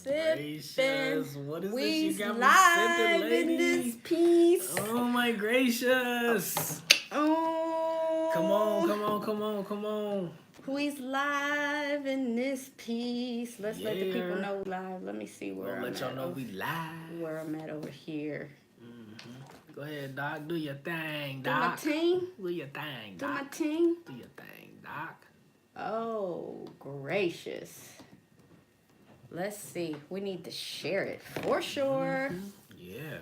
gracious. What is this you We's got me live sipping, in lady? this piece. Oh my gracious. Oh. Come on, come on, come on, come on. We's live in this piece. Let's let the people Yeah. know live. Let me see where We'll I'm let y'all at. know we live. Where I'm at over here. Mm-hmm. Go ahead, Doc. Do your thing, Do my Doc. thing. Do your thing, Do my Doc. thing. Do your thing, Doc. Oh, gracious. Let's see. We need to share it for sure. Yeah.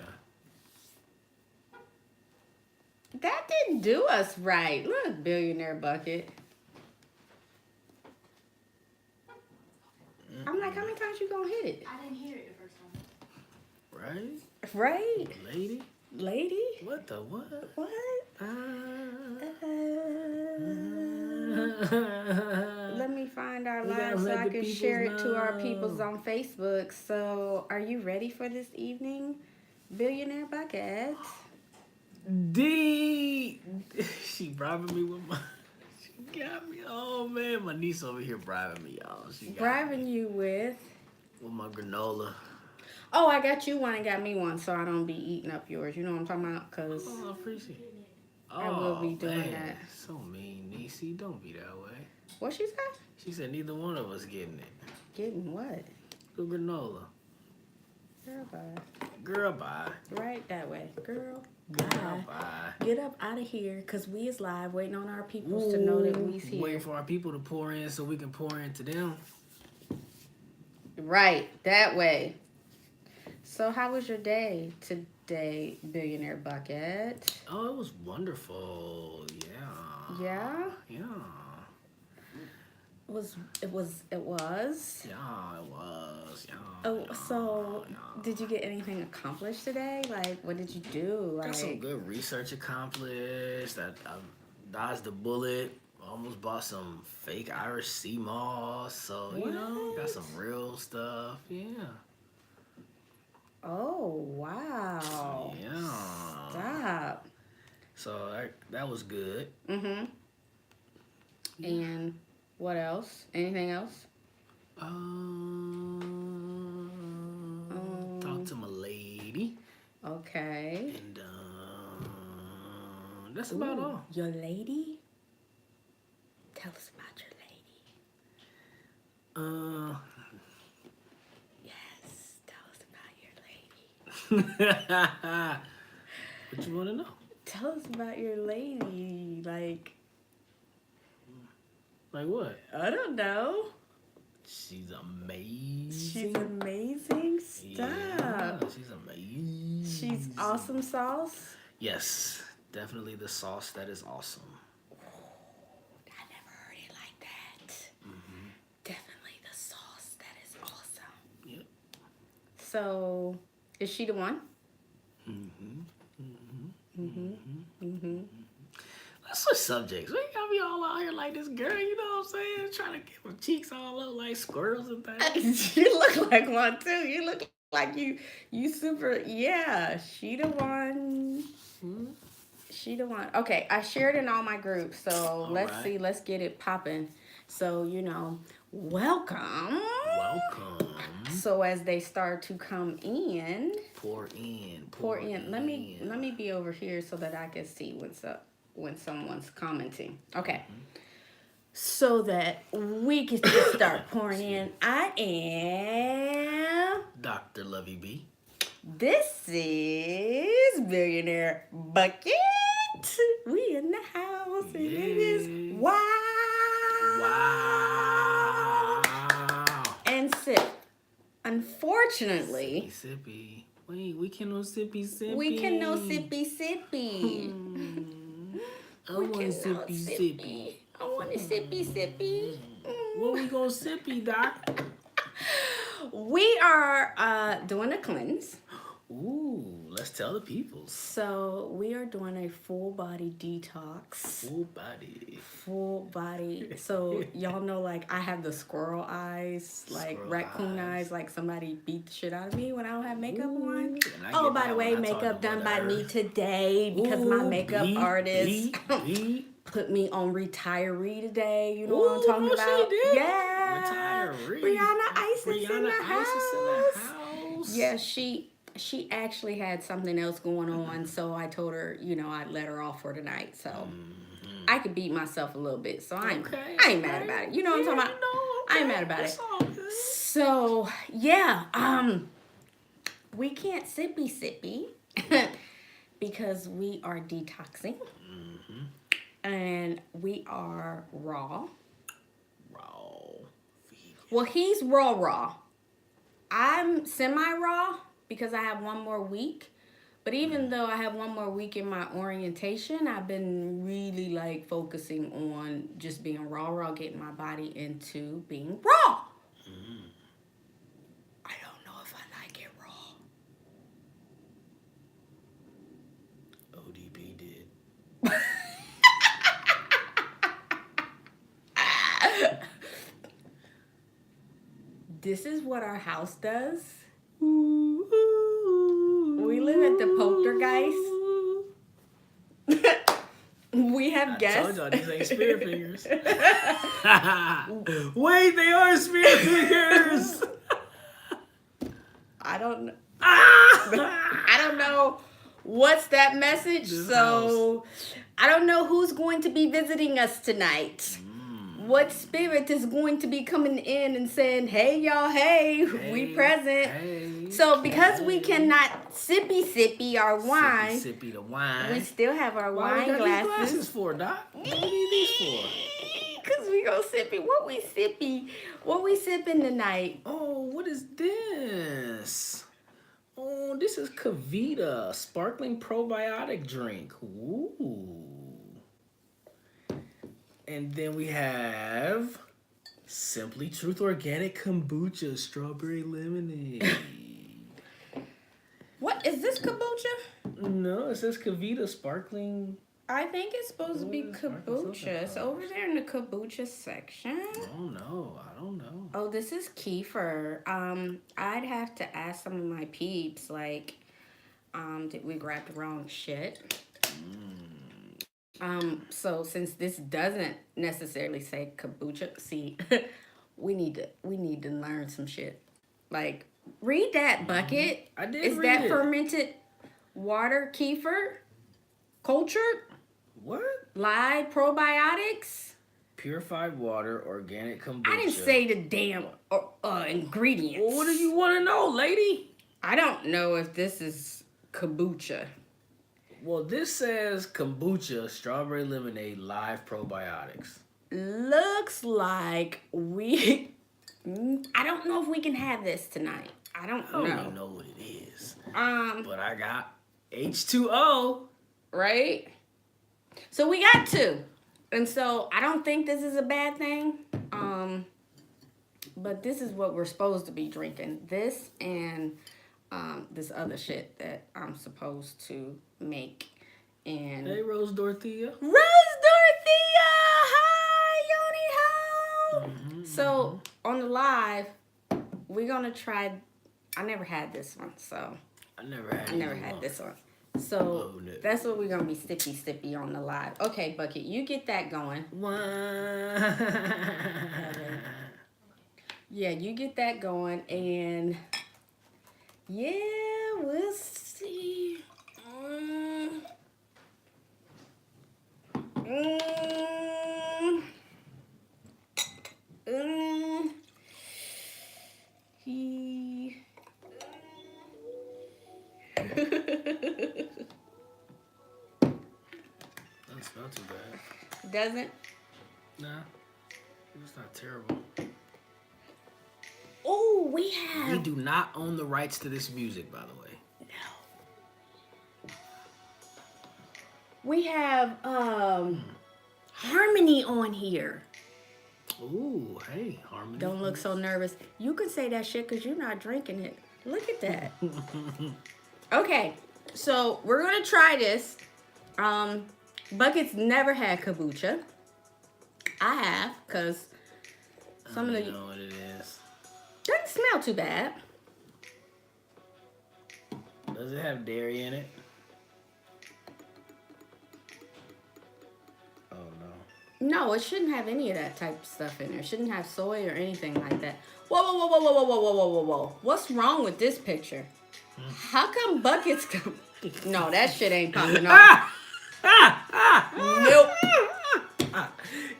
That didn't do us right. Look, Billionaire Bucket. I'm like, how many times you gonna hit it? I didn't hear it the first time. Right? Right? Lady? Lady? What the what? What? Let me find our We gotta live so let I the can peoples share it to our peoples know. on Facebook. So, are you ready for this evening, Billionaire Bucket? D. She bribing me with my. She got me. Oh man, my niece over here bribing me, y'all. She got Bribing me you with. my granola. Oh, I got you one and got me one, so I don't be eating up yours. You know what I'm talking about? Cause Oh, I appreciate it. Oh, I will be doing man. that. So mean, Niecy. Don't be that way. what she said? She said neither one of us getting it. Getting what? The granola. Girl, bye. Girl, bye. Right that way, girl. Girl, Bye. bye. Get up out of here, cause we is live, waiting on our peoples to know that we's here. Waiting for our people to pour in so we can pour into them. Right, that way. So how was your day today, Billionaire Bucket? Oh, it was wonderful. Yeah. Yeah? Yeah. It was. Yeah, it was. Yeah. Oh, yeah, so yeah. did you get anything accomplished today? Like, what did you do? Got some Like, good research accomplished. I dodged the bullet. Almost bought some fake Irish sea moss. So, you know, got What? some real stuff. Yeah. oh, wow. Yeah. Stop. So that was good. Mm-hmm. Yeah. And what else? Anything else? Talk to my lady. Okay. And that's about Ooh, all. your lady? Tell us about your lady. Yes, tell us about your lady. What you want to know? Tell us about your lady. Like what? I don't know. She's amazing. She's amazing. Stop. Yeah, she's amazing. She's awesome sauce. Yes, definitely the sauce that is awesome. I never heard it like that. Mm-hmm. Definitely the sauce that is awesome. Yep. So, is she the one? Mm-hmm. Mm-hmm. Mm-hmm. Mm-hmm. Let's switch subjects. We got me all out here like this girl, you know what I'm saying? Trying to get my cheeks all up like squirrels and things. You look like one too. You look like you super. Yeah, she the one. Hmm? She the one. Okay, I shared in all my groups, so let's right. see. Let's get it popping. So welcome. Welcome. So as they start to come in, Pour in. Let me be over here so that I can see when someone's commenting. Okay. So that we can just start pouring in. I am Dr. Lovey B. This is Billionaire Bucket. We in the house and it is wow. Wow. And sip. Unfortunately, Sippy. Wait, we can no sippy sippy. we can no sippy sippy. I want sippy sippy. I want a sippy sippy. What we gonna sippy, Doc? We are doing a cleanse. Ooh, let's tell the peoples. So we are doing a full body detox. Full body. Full body. So y'all know, like, I have the squirrel eyes, like Squirrel raccoon eyes. eyes, like somebody beat the shit out of me when I don't have makeup Ooh, on. and I Oh, get by that the way, when I talk makeup done about by me her. today because my Ooh, makeup beat, artist beat. put me on retiree today. You know what I'm Ooh, talking no, she about? did. Yeah. Retiree. Marie. Brianna Isis in Brianna the Isis in the house. Yeah, she actually had something else going on, so I told her, I'd let her off for tonight. So I could beat myself a little bit. So I ain't mad about it. You know what I'm talking about? I ain't mad about it. So yeah, we can't sippy because we are detoxing. And we are raw. Well, he's raw. I'm semi-raw because I have one more week. But even though I have one more week in my orientation, I've been really like focusing on just being raw, getting my body into being raw. I don't know if I like it raw. ODB did. This is what our house does. We live at the Poltergeist. We have guests. I told y'all these ain't spirit fingers. Wait, they are spirit fingers. I don't know. I don't know what's that message. So I don't know who's going to be visiting us tonight. What spirit is going to be coming in and saying, hey, y'all, hey, we present. Hey, so because we cannot sippy our wine, sippy the wine. we still have our wine we got glasses. These glasses for, Doc? What do you need these for? Because we go sippy. What we sipping tonight? Oh, what is this? Oh, this is Kavita, sparkling probiotic drink. Ooh. And then we have Simply Truth Organic Kombucha Strawberry Lemonade. What is this kombucha? No, it says Kavita Sparkling. I think it's supposed to be kombucha. It's over there in the kombucha section. Oh no, I don't know. Oh, this is kefir. I'd have to ask some of my peeps, like, did we grab the wrong shit? So since this doesn't necessarily say kombucha, see, we need to learn some shit. Like, read that bucket. I did. Is read that it. fermented water kefir? Cultured? What? Live probiotics? Purified water, organic kombucha. I didn't say the damn ingredients. Well, what do you want to know, lady? I don't know if this is kombucha. Well, this says kombucha, strawberry lemonade, live probiotics. Looks like we... I don't know if we can have this tonight. I don't even know what it is. But I got H2O. Right? So we got two. And so I don't think this is a bad thing. But this is what we're supposed to be drinking. This and this other shit that I'm supposed to make. And hey, Rose Dorothea. Rose Dorothea! Hi, Yoni Ho! So on the live, we're gonna try. I never had this one, so I never had this one. So that's what we're gonna be sippy on the live. Okay, Bucket, you get that going. Yeah, you get that going, and yeah, we'll see. Doesn't smell too bad. Doesn't? Nah, it's not terrible. Oh, we do not own the rights to this music, by the way. No. We have Harmony on here. Ooh, hey, Harmony. Don't look so nervous. You can say that shit because you're not drinking it. Look at that. Okay, so we're gonna try this. Bucket's never had kombucha. I have, because some of the... I don't know what it is. Doesn't smell too bad. Does it have dairy in it? Oh, no. No, it shouldn't have any of that type of stuff in there. It shouldn't have soy or anything like that. Whoa, whoa, whoa, whoa, whoa, whoa, whoa, whoa, whoa, whoa. What's wrong with this picture? How come buckets come? No, that shit ain't popping off. Nope.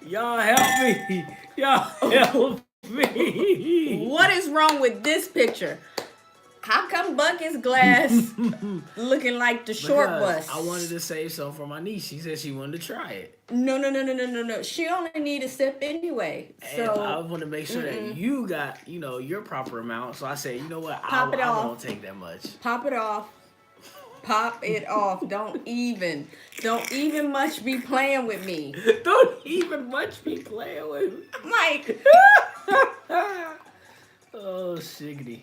Y'all help me. Y'all help me. What is wrong with this picture? How come bucket's glass looking like the short Because bus? I wanted to save some for my niece. She said she wanted to try it. No. She only need a sip anyway. And I So want to make sure that you got, your proper amount. So I said, you know what? Pop it I off. won't take that much. pop it off. Pop it off. Don't even much be playing with me. Don't even much be playing with me. Like, Oh, shiggity.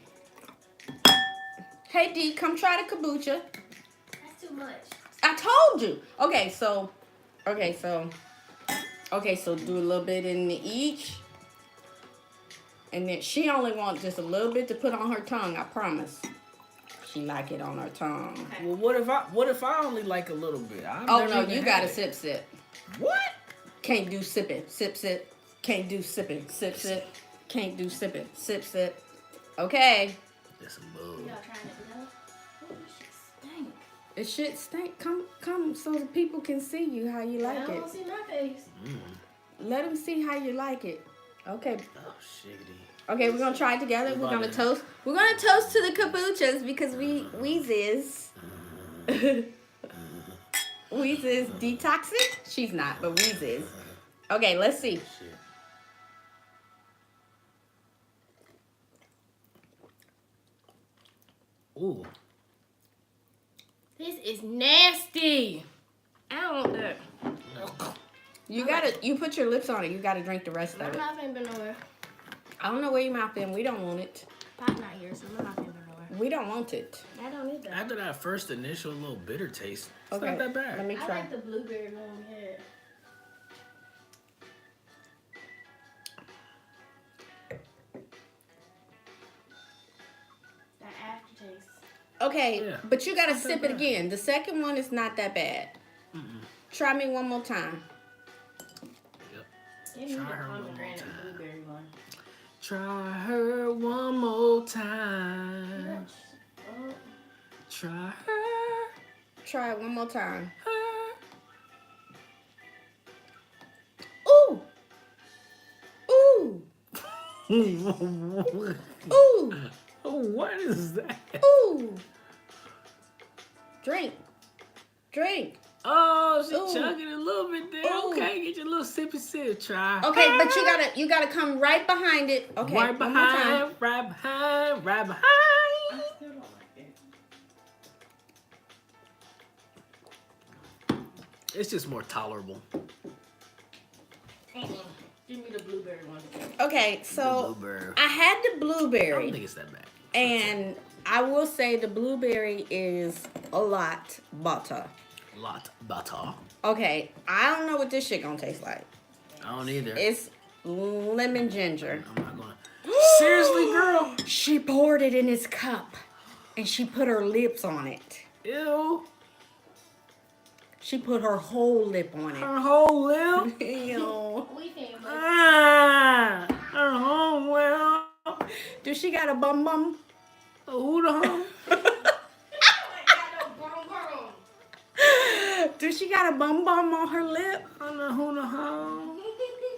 hey D, come try the kombucha. That's too much. I told you. Okay, so do a little bit in each. And then she only wants just a little bit to put on her tongue, I promise. She like it on her tongue. Well, what if I only like a little bit? Oh no, you gotta sip. What? Can't do sipping. Sip. Can't do sipping. Sip. Can't do sipping. Sip. Okay. That's some bull. Y'all trying it together? Oh, this shit stink. It shit stink. Come so the people can see you how you like I it. don't see my face. Let them see how you like it. Okay. Oh, shiggity. Okay, we're gonna try it together. We're gonna toast. We're gonna toast to the kombuchas because Weezy's Weezy's detoxing. She's not, but Weezy's. Okay, let's see. Shit. Ooh. This is nasty. I don't want that. You put your lips on it. You gotta drink the rest My of it. mouth ain't been nowhere. I don't know where your mouth been. We don't want it. Pot not here, so my mouth ain't been nowhere. We don't want it. I don't need that. After that first initial little bitter taste, it's Okay, not that bad. let me I try. like the blueberry one we had. That aftertaste. Okay, Yeah. but you gotta Not that sip it bad. again. The second one is not that bad. Try me one more time. Yep. Give me the Try her one more pomegranate time. blueberry one. Try her one more time. Oh, Try her. Try it one more time. her. Ooh. Ooh. Ooh. What is that? Ooh. Drink. Oh, she Ooh. chugging a little bit there. Ooh. Okay, get your little sippy sip. Try. Okay, but you gotta come right behind it. Okay, Right one more time. behind, right behind, right behind. I still don't like it. It's just more tolerable. Give me the blueberry one. Okay, so The blueberry. I had the I don't blueberry, think it's that bad. and I will say the blueberry is a lot better. Lot butter. Okay, I don't know what this shit gonna taste like. I don't either. It's lemon ginger. I'm not gonna. Seriously, girl? She poured it in his cup, and she put her lips on it. Ew. She put her whole lip on it. Her whole lip. Ew. We think Ah. Her whole lip. Do she got a bum bum? Who the hell? Do she got a bum bum on her lip? Who the hell?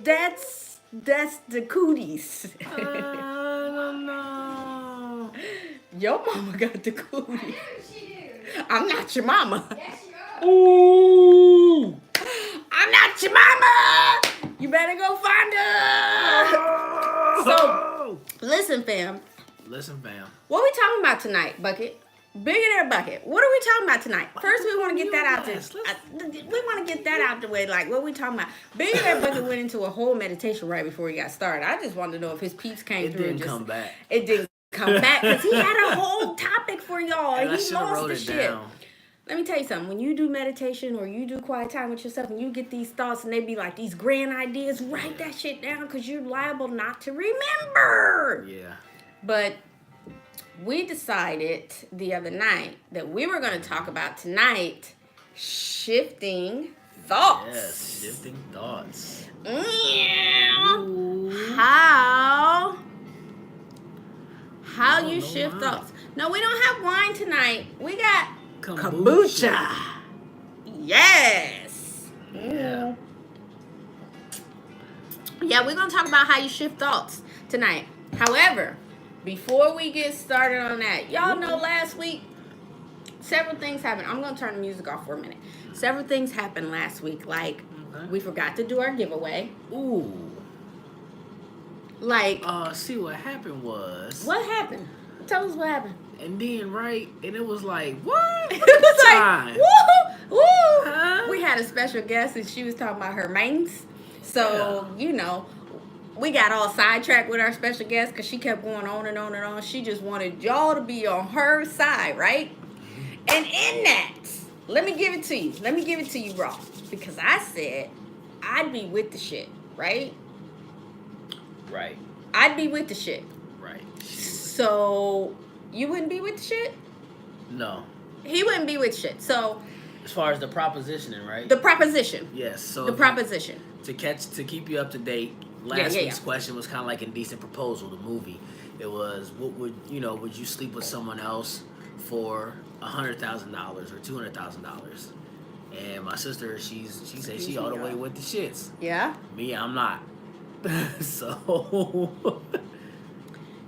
That's the cooties. I don't know. Your mama got the cooties. she did. I'm not your mama. Yes, you are. Ooh. I'm not your mama. You better go find her. So, listen, fam. Listen, fam. What we talking about tonight, Bucket? Billionaire Bucket. What are we talking about tonight? First, we want to get that out there. We want to get that out the way. Like, what we talking about? Billionaire Bucket went into a whole meditation right before he got started. I just wanted to know if his peeps came It through. didn't and just, come back. It didn't come back because he had a whole topic for y'all. And I He should have lost wrote the it shit. down. Let me tell you something. When you do meditation or you do quiet time with yourself and you get these thoughts and they be like these grand ideas, write that shit down because you're liable not to remember. Yeah. But we decided the other night that we were going to talk about tonight shifting thoughts. Yes, shifting thoughts. Mm. How you shift thoughts? No, we don't have wine tonight. We got kombucha. Yes. Yeah. Yeah, we're gonna talk about how you shift thoughts tonight. However, before we get started on that, y'all know last week several things happened. I'm gonna turn the music off for a minute. Several things happened last week. Like we forgot to do our giveaway. Ooh. Like see what happened was. What happened? Tell us what happened. And then and it was like, what? It was time? like, woo, woo. Huh? We had a special guest and she was talking about her mains. So, you know, we got all sidetracked with our special guest because she kept going on and on and on. She just wanted y'all to be on her side, right? And in that, let me give it to you. Let me give it to you raw. Because I said I'd be with the shit, right? Right. I'd be with the shit. Right. So, you wouldn't be with the shit? No. He wouldn't be with shit. So, as far as the propositioning, right? The proposition. Yes. So the proposition. To keep you up to date, last week's question was kind of like Indecent Proposal, the movie. It was, what would you sleep with someone else for $100,000 or $200,000? And my sister, she said she all the way with the shits. Yeah. Me, I'm not. So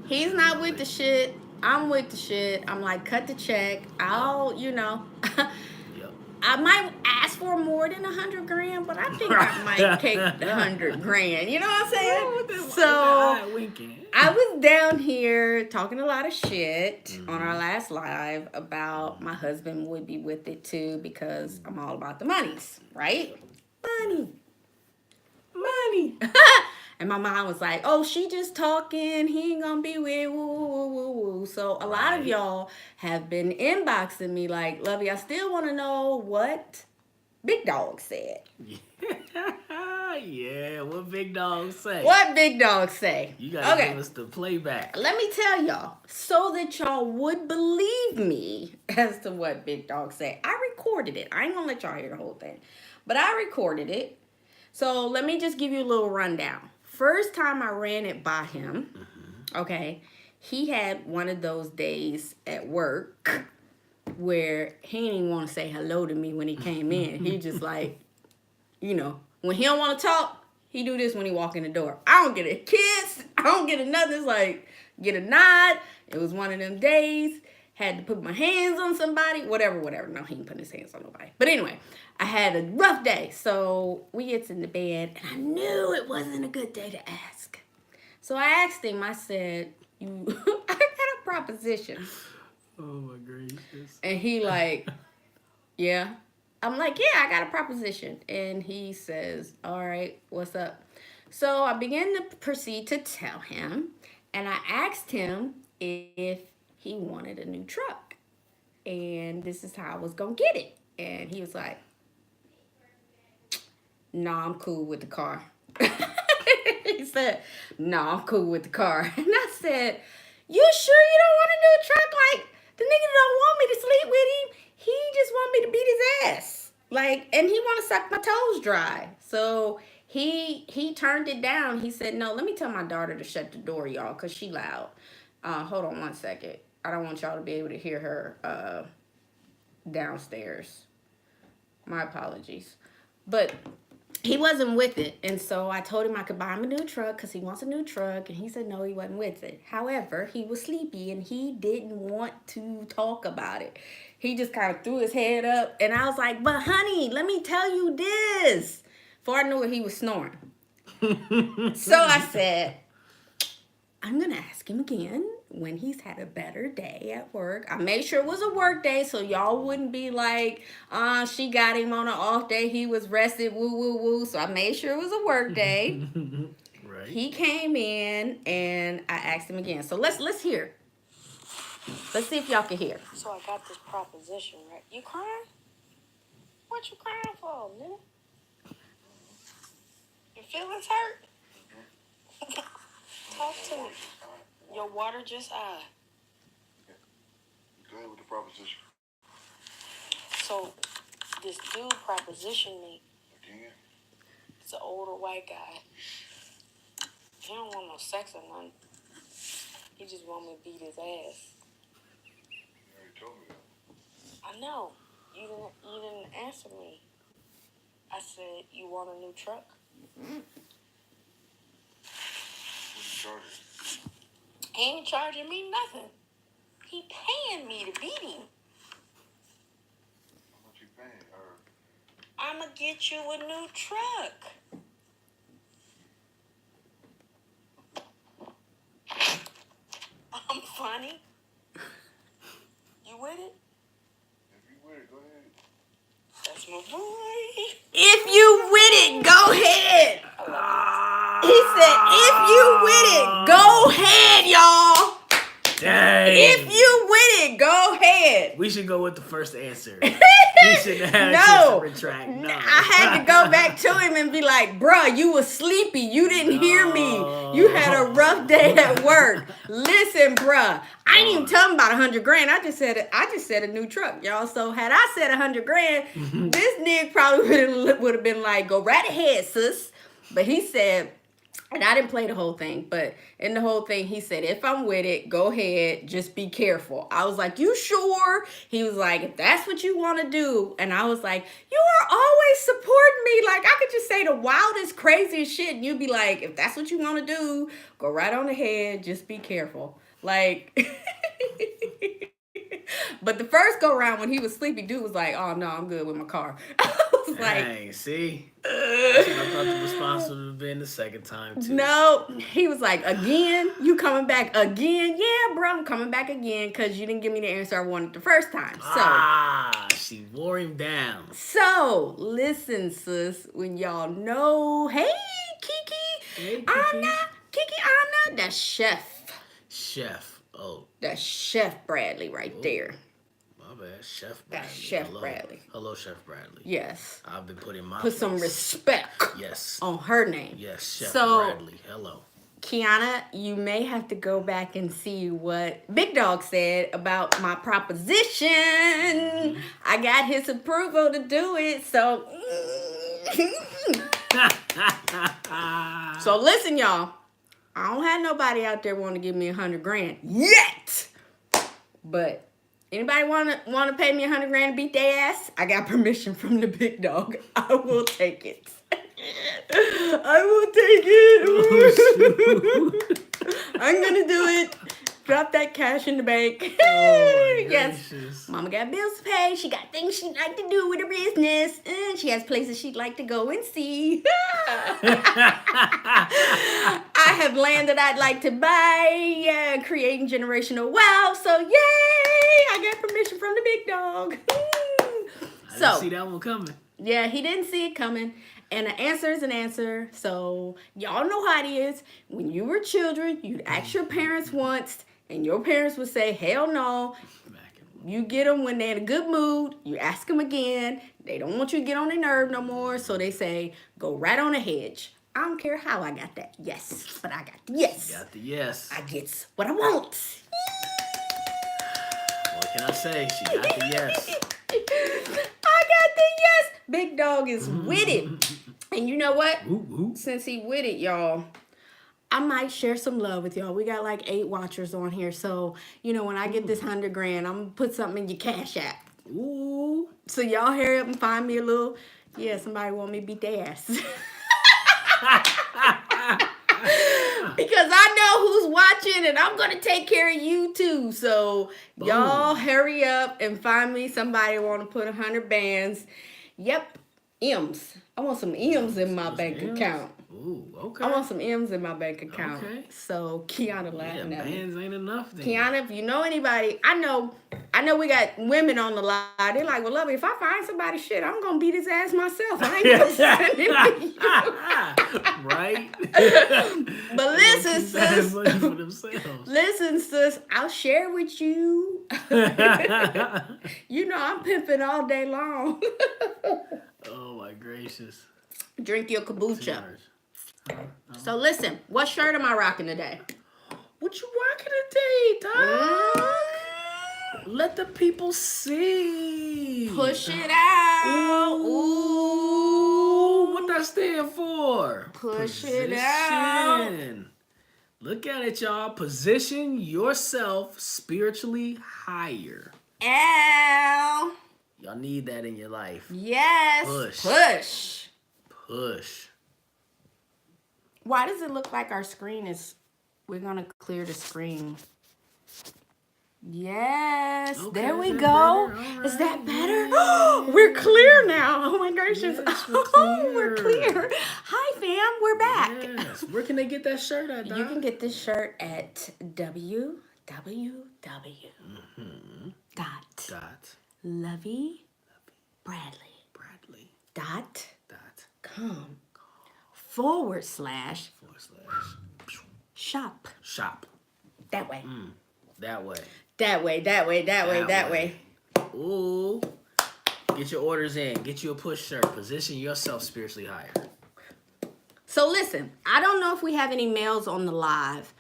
he's not with the shit. I'm with the shit. I'm like, cut the check. I'll, I might ask for more than $100,000, but I think I might take the $100,000. You know what I'm saying? So I was down here talking a lot of shit on our last live about my husband would be with it too because I'm all about the monies, right? Money. And my mom was like, oh, she just talking. He ain't gonna be with woo, woo, woo, woo. So a lot of y'all have been inboxing me like, Lovey, I still want to know what Big Dog said. Yeah, what Big Dog say? What Big Dog say? You gotta give us the playback. Let me tell y'all, so that y'all would believe me as to what Big Dog say. I recorded it. I ain't gonna let y'all hear the whole thing. But I recorded it. So let me just give you a little rundown. First time I ran it by him, okay, he had one of those days at work where he didn't even want to say hello to me when he came in. He just like, when he don't want to talk, he do this when he walk in the door. I don't get a kiss. I don't get a nothing. It's like, get a nod. It was one of them days. Had to put my hands on somebody. Whatever. No, he didn't put his hands on nobody. But anyway, I had a rough day. So we gets in the bed, and I knew it wasn't a good day to ask. So I asked him, I said, I got a proposition. Oh, my gracious. And he like, yeah. I'm like, yeah, I got a proposition. And he says, all right, what's up? So I began to proceed to tell him. And I asked him if he wanted a new truck. And this is how I was going to get it. And he was like, no, I'm cool with the car. He said, no, I'm cool with the car. And I said, you sure you don't want a new truck? Like, the nigga don't want me to sleep with him. He just want me to beat his ass. Like, and he want to suck my toes dry. So he turned it down. He said, no, let me tell my daughter to shut the door, y'all, because she loud. Hold on one second. I don't want y'all to be able to hear her downstairs. My apologies. But he wasn't with it. And so I told him I could buy him a new truck because he wants a new truck. And he said no, he wasn't with it. However, he was sleepy and he didn't want to talk about it. He just kind of threw his head up. And I was like, but honey, let me tell you this. Before I knew it, he was snoring. So I said, I'm going to ask him again when he's had a better day at work. I made sure it was a work day so y'all wouldn't be like, she got him on an off day. He was rested, woo, woo, woo. So I made sure it was a work day. Right. He came in and I asked him again. So let's hear. Let's see if y'all can hear. So I got this proposition, right? You crying? What you crying for, nigga? Your feelings hurt? Talk to me. Your water just eyed. Go ahead with the proposition. So this dude propositioned me It's an older white guy. He don't want no sex or nothing. He just want me to beat his ass. You already told me that. I know. You didn't answer me. I said, you want a new truck? What's the charger? He ain't charging me nothing. He paying me to beat him. How much you paying? Or I'ma get you a new truck. I'm funny. You with it? if you with it, go ahead. That's my boy. If you with it, go ahead. He said, if you with it, go ahead, y'all. Dang. If you with it, go ahead. We should go with the first answer. He should have had a chance to retract. No. I had to go back to him and be like, bruh, you was sleepy. You didn't hear me. You had a rough day at work. Listen, bruh, I ain't even tell him about $100 grand. I just said a new truck, y'all. So had I said $100 grand, this nigga probably would have been like, go right ahead, sis. But he said, and I didn't play the whole thing, but in the whole thing, he said, if I'm with it, go ahead, just be careful. I was like, you sure? He was like, if that's what you want to do. And I was like, you are always supporting me. Like, I could just say the wildest, craziest shit, and you'd be like, if that's what you want to do, go right on ahead, just be careful. Like, but the first go round when he was sleepy, dude was like, oh, no, I'm good with my car. I was like, Dang, see? That's what I thought the response would have been the second time, too. no, he was like, again? You coming back again? Yeah, bro, I'm coming back again because you didn't give me the answer I wanted the first time. She wore him down. So listen, sis, when y'all know, hey, Kiki, Hey, Anna, that's Chef. Oh, That's Chef Bradley right there. my bad. Chef Bradley. That's Chef Hello. Bradley. Hello, Chef Bradley. Yes. I've been putting my Put some place. respect Yes. on her name. Yes, Chef So, Bradley. Hello. Kiana, you may have to go back and see what Big Dog said about my proposition. I got his approval to do it, so. So listen, y'all. I don't have nobody out there want to give me $100 grand yet. But anybody want to pay me $100 grand to beat their ass? I got permission from the Big Dog. I will take it. I will take it. I'm gonna do it. Drop that cash in the bank. Yes. Gracious. Mama got bills to pay. She got things she'd like to do with her business. And she has places she'd like to go and see. I have land that I'd like to buy. Creating generational wealth. So yay! I got permission from the Big Dog. I didn't see that one coming. Yeah, he didn't see it coming. And an answer is an answer. So y'all know how it is. When you were children, you'd ask your parents once, and your parents would say, hell no. You get them when they're in a good mood. You ask them again. They don't want you to get on their nerve no more. So they say, go right on a hedge. I don't care how I got that yes, but I got the yes. You got the yes. I get what I want. What can I say? She got the yes. I got the yes. Big Dog is with it. And you know what? Since he with it, y'all, I might share some love with y'all. We got like 8 watchers on here. So, you know, when I get this $100 grand, I'm going to put something in your Cash App. Ooh. So y'all hurry up and find me a little, somebody want me to beat their ass. Because I know who's watching and I'm going to take care of you too. So y'all hurry up and find me somebody want to put 100 bands. Yep. M's. I want some M's in my bank account. Ooh, okay. I want some M's in my bank account. Okay. So Kiana laughing at me. Bands ain't enough then. Kiana, if you know anybody, I know we got women on the line. They're like, well, Lovey, if I find somebody shit, I'm gonna beat his ass myself. I ain't gonna send him to you. Right? But listen, sis. Money for themselves. Listen, sis, I'll share with you. You know I'm pimping all day long. Oh my gracious. Drink your kombucha. So listen, what shirt am I rocking today? What you rocking today, dog? Let the people see. Push it out. Ooh. that stand for? Push it out. Position. Look at it, y'all. Position yourself spiritually higher. Ow. Y'all need that in your life. Yes. Push. Push. Push. Why does it look like our screen is... We're going to clear the screen. Yes. Okay, there we is that go. better? Is that Alright, better? yeah. We're clear now. Oh my gracious. Yes, we're Oh, we're clear. clear. Hi, fam. We're back. Yes. Where can they get that shirt at, Doc? You can get this shirt at W.W.W. Dot. Lovey Bradley. Dot. .com / shop. Shop. That way. That way. That way. Ooh. Get your orders in. Get you a push shirt. Position yourself spiritually higher. So listen, I don't know if we have any males on the live,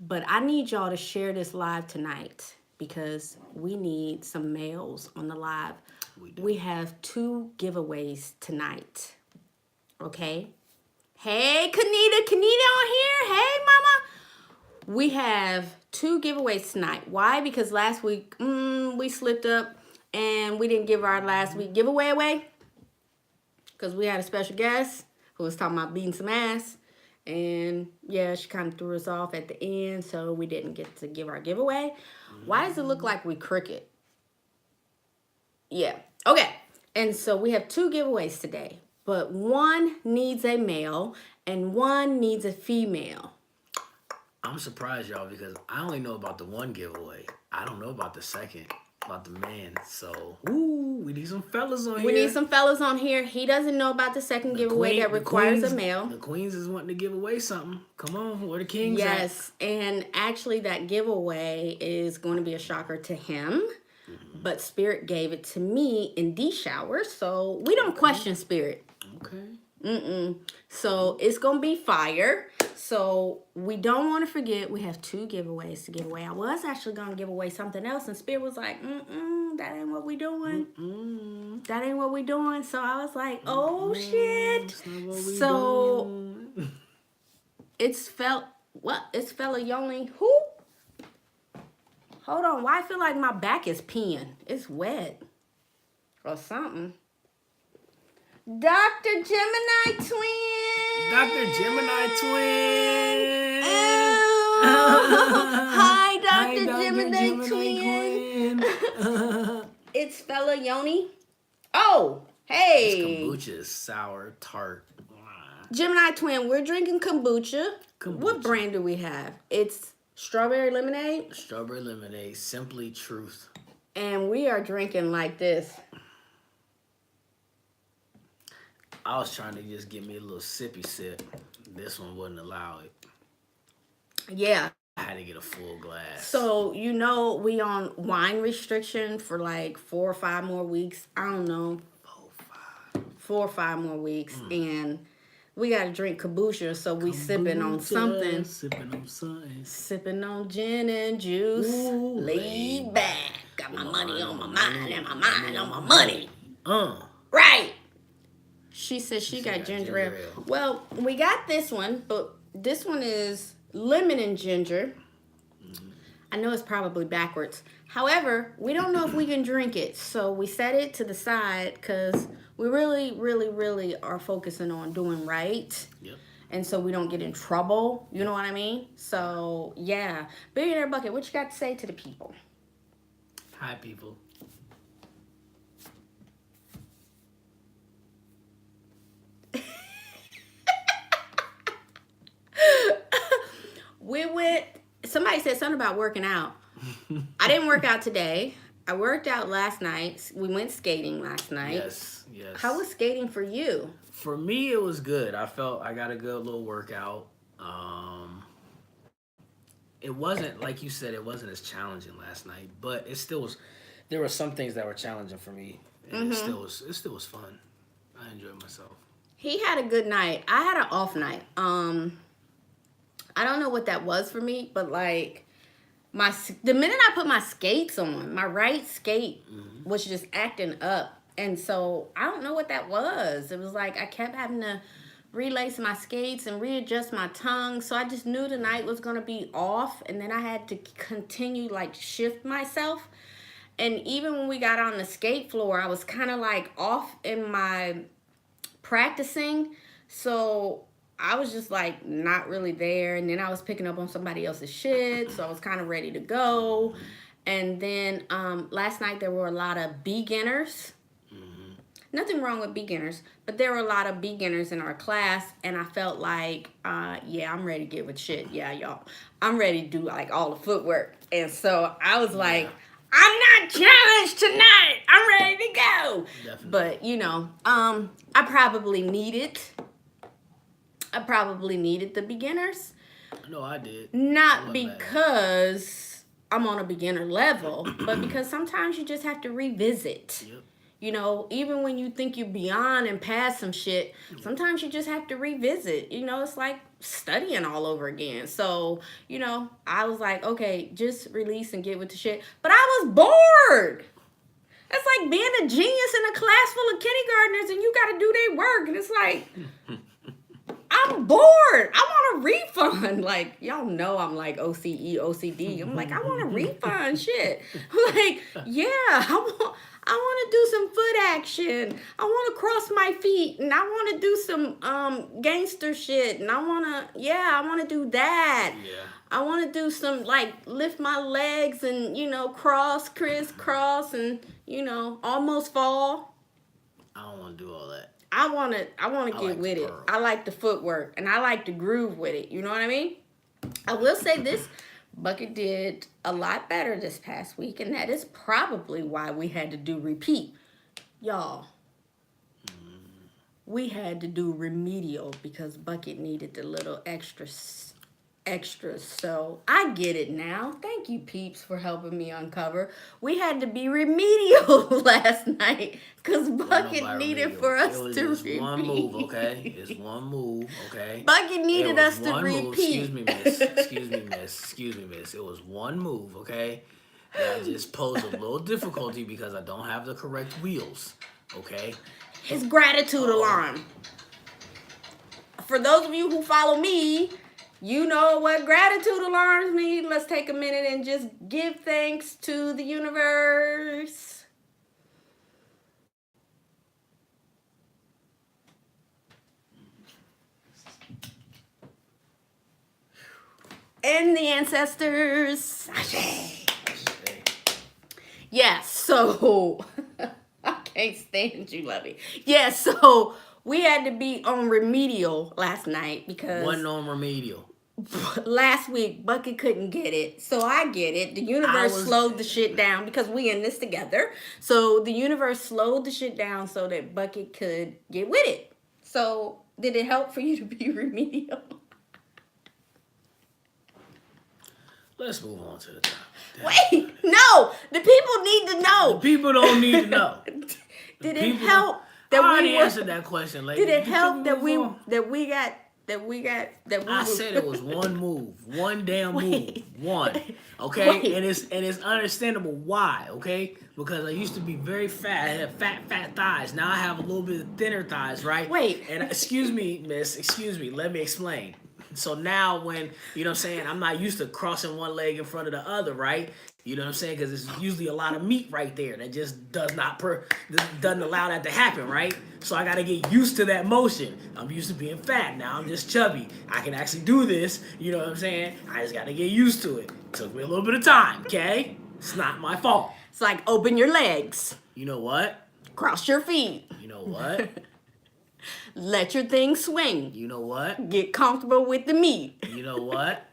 but I need y'all to share this live tonight because we need some males on the live. We have 2 giveaways tonight. Okay? Hey, Kanita on here. Hey, mama. We have 2 giveaways tonight. Why? Because last week we slipped up and we didn't give our last week giveaway away because we had a special guest who was talking about beating some ass. And yeah, she kind of threw us off at the end, so we didn't get to give our giveaway. Why does it look like we crooked? Yeah. Okay. And so we have 2 giveaways today, but one needs a male and one needs a female. I'm surprised, y'all, because I only know about the one giveaway. I don't know about the second, about the man. So, we need some fellas on here. We need some fellas on here. He doesn't know about the second giveaway that requires a male. The queens is wanting to give away something. Come on, where the kings at? Yes, and actually that giveaway is going to be a shocker to him. But Spirit gave it to me in the shower, so we don't question Spirit. Okay. So it's going to be fire. So we don't want to forget we have 2 giveaways to give away. I was actually going to give away something else, and Spirit was like, that ain't what we doing. That ain't what we doing. So I was like, oh, shit. So it's fella Yoni. Who? Hold on. Why I feel like my back is peeing? It's wet. Or something. Dr. Gemini Twin. Dr. Gemini Twin. Hi, Dr. Gemini Twin. It's fella Yoni. Oh, hey. Kombucha is sour, tart. Gemini Twin, we're drinking kombucha. What brand do we have? It's strawberry lemonade. Strawberry lemonade, Simply Truth. And we are drinking like this. I was trying to just get me a little sippy sip. This one wouldn't allow it. Yeah. I had to get a full glass. So, you know, we on wine restriction for like 4 or 5 more weeks. I don't know. 4 or 5 more weeks. And we got to drink kombucha, so we sipping on something. Sipping on gin and juice. Ooh, laid back. Got my money on my mind and my mind on my money. Right. She said she got ginger ale. Well, we got this one, but this one is lemon and ginger. I know it's probably backwards. However, we don't know if we can drink it. So we set it to the side because we really, really, really are focusing on doing right. Yep. And so we don't get in trouble. You know what I mean? So, yeah. Billionaire Bucket, what you got to say to the people? Hi, people. Somebody said something about working out. I didn't work out today. I worked out last night. We went skating last night. Yes. How was skating for you? For me, it was good. I felt I got a good little workout. It wasn't, like you said, it wasn't as challenging last night, but it still was. There were some things that were challenging for me, and it still was fun. I enjoyed myself. He had a good night. I had an off night. I don't know what that was for me, but like the minute I put my skates on, my right skate was just acting up. And so I don't know what that was. It was like I kept having to relace my skates and readjust my tongue. So I just knew the night was going to be off. And then I had to continue like shift myself. And even when we got on the skate floor, I was kind of like off in my practicing. So I was just like not really there. And then I was picking up on somebody else's shit. So I was kind of ready to go. And then last night there were a lot of beginners. Nothing wrong with beginners, but there were a lot of beginners in our class, and I felt like, yeah, I'm ready to get with shit. Yeah, y'all. I'm ready to do like all the footwork. And so I was like, I'm not challenged tonight. I'm ready to go. Definitely. But, you know, I probably needed the beginners. No, I did. Not because I'm on a beginner level, but because sometimes you just have to revisit. Yep. You know, even when you think you're beyond and past some shit, sometimes you just have to revisit. You know, it's like studying all over again. So, you know, I was like, okay, just release and get with the shit. But I was bored. It's like being a genius in a class full of kindergartners and you got to do their work. And it's like, I'm bored. I want a refund. Like, y'all know I'm like OCE, OCD. I'm like, I want a refund. Shit. I'm like, yeah, I want to do some foot action. I want to cross my feet, and I want to do some gangster shit, and I want to do that. Yeah. I want to do some like lift my legs and, you know, crisscross and, you know, almost fall. I don't want to do all that. I want to get with it. I like the footwork, and I like to groove with it. You know what I mean? I will say this. Bucket did a lot better this past week, and that is probably why we had to do repeat. Y'all, we had to do remedial because Bucket needed the little extras. So I get it now. Thank you, peeps, for helping me uncover. We had to be remedial last night because Bucket needed for us to repeat. It's one move, okay? It's one move, okay? Bucket needed us to repeat. Excuse me, miss. Excuse me, miss. It was one move, okay? That just posed a little difficulty because I don't have the correct wheels, okay? His gratitude alarm. For those of you who follow me, you know what gratitude alarms mean. Let's take a minute and just give thanks to the universe. And the ancestors. Yes, so I can't stand you, Lovey. Yes, so we had to be on remedial last night because wasn't on remedial. Last week, Bucket couldn't get it. So I get it. The universe slowed the shit down because we in this together. So the universe slowed the shit down so that Bucket could get with it. So did it help for you to be remedial? Let's move on to the topic. Wait, no. The people need to know. The people don't need to know. Did it help that we answered that question, lady. Did it help that we I said it was one move, one damn move, one. Okay, and it's understandable why. Okay, because I used to be very fat. I had fat thighs. Now I have a little bit of thinner thighs, right? Wait. And excuse me, miss. Excuse me. Let me explain. So now when, you know what I'm saying, I'm not used to crossing one leg in front of the other, right? You know what I'm saying? Because it's usually a lot of meat right there that just doesn't allow that to happen, right? So I got to get used to that motion. I'm used to being fat. Now I'm just chubby. I can actually do this. You know what I'm saying? I just got to get used to it. Took me a little bit of time, okay? It's not my fault. It's like open your legs. You know what? Cross your feet. You know what? Let your thing swing. You know what? Get comfortable with the meat. You know what?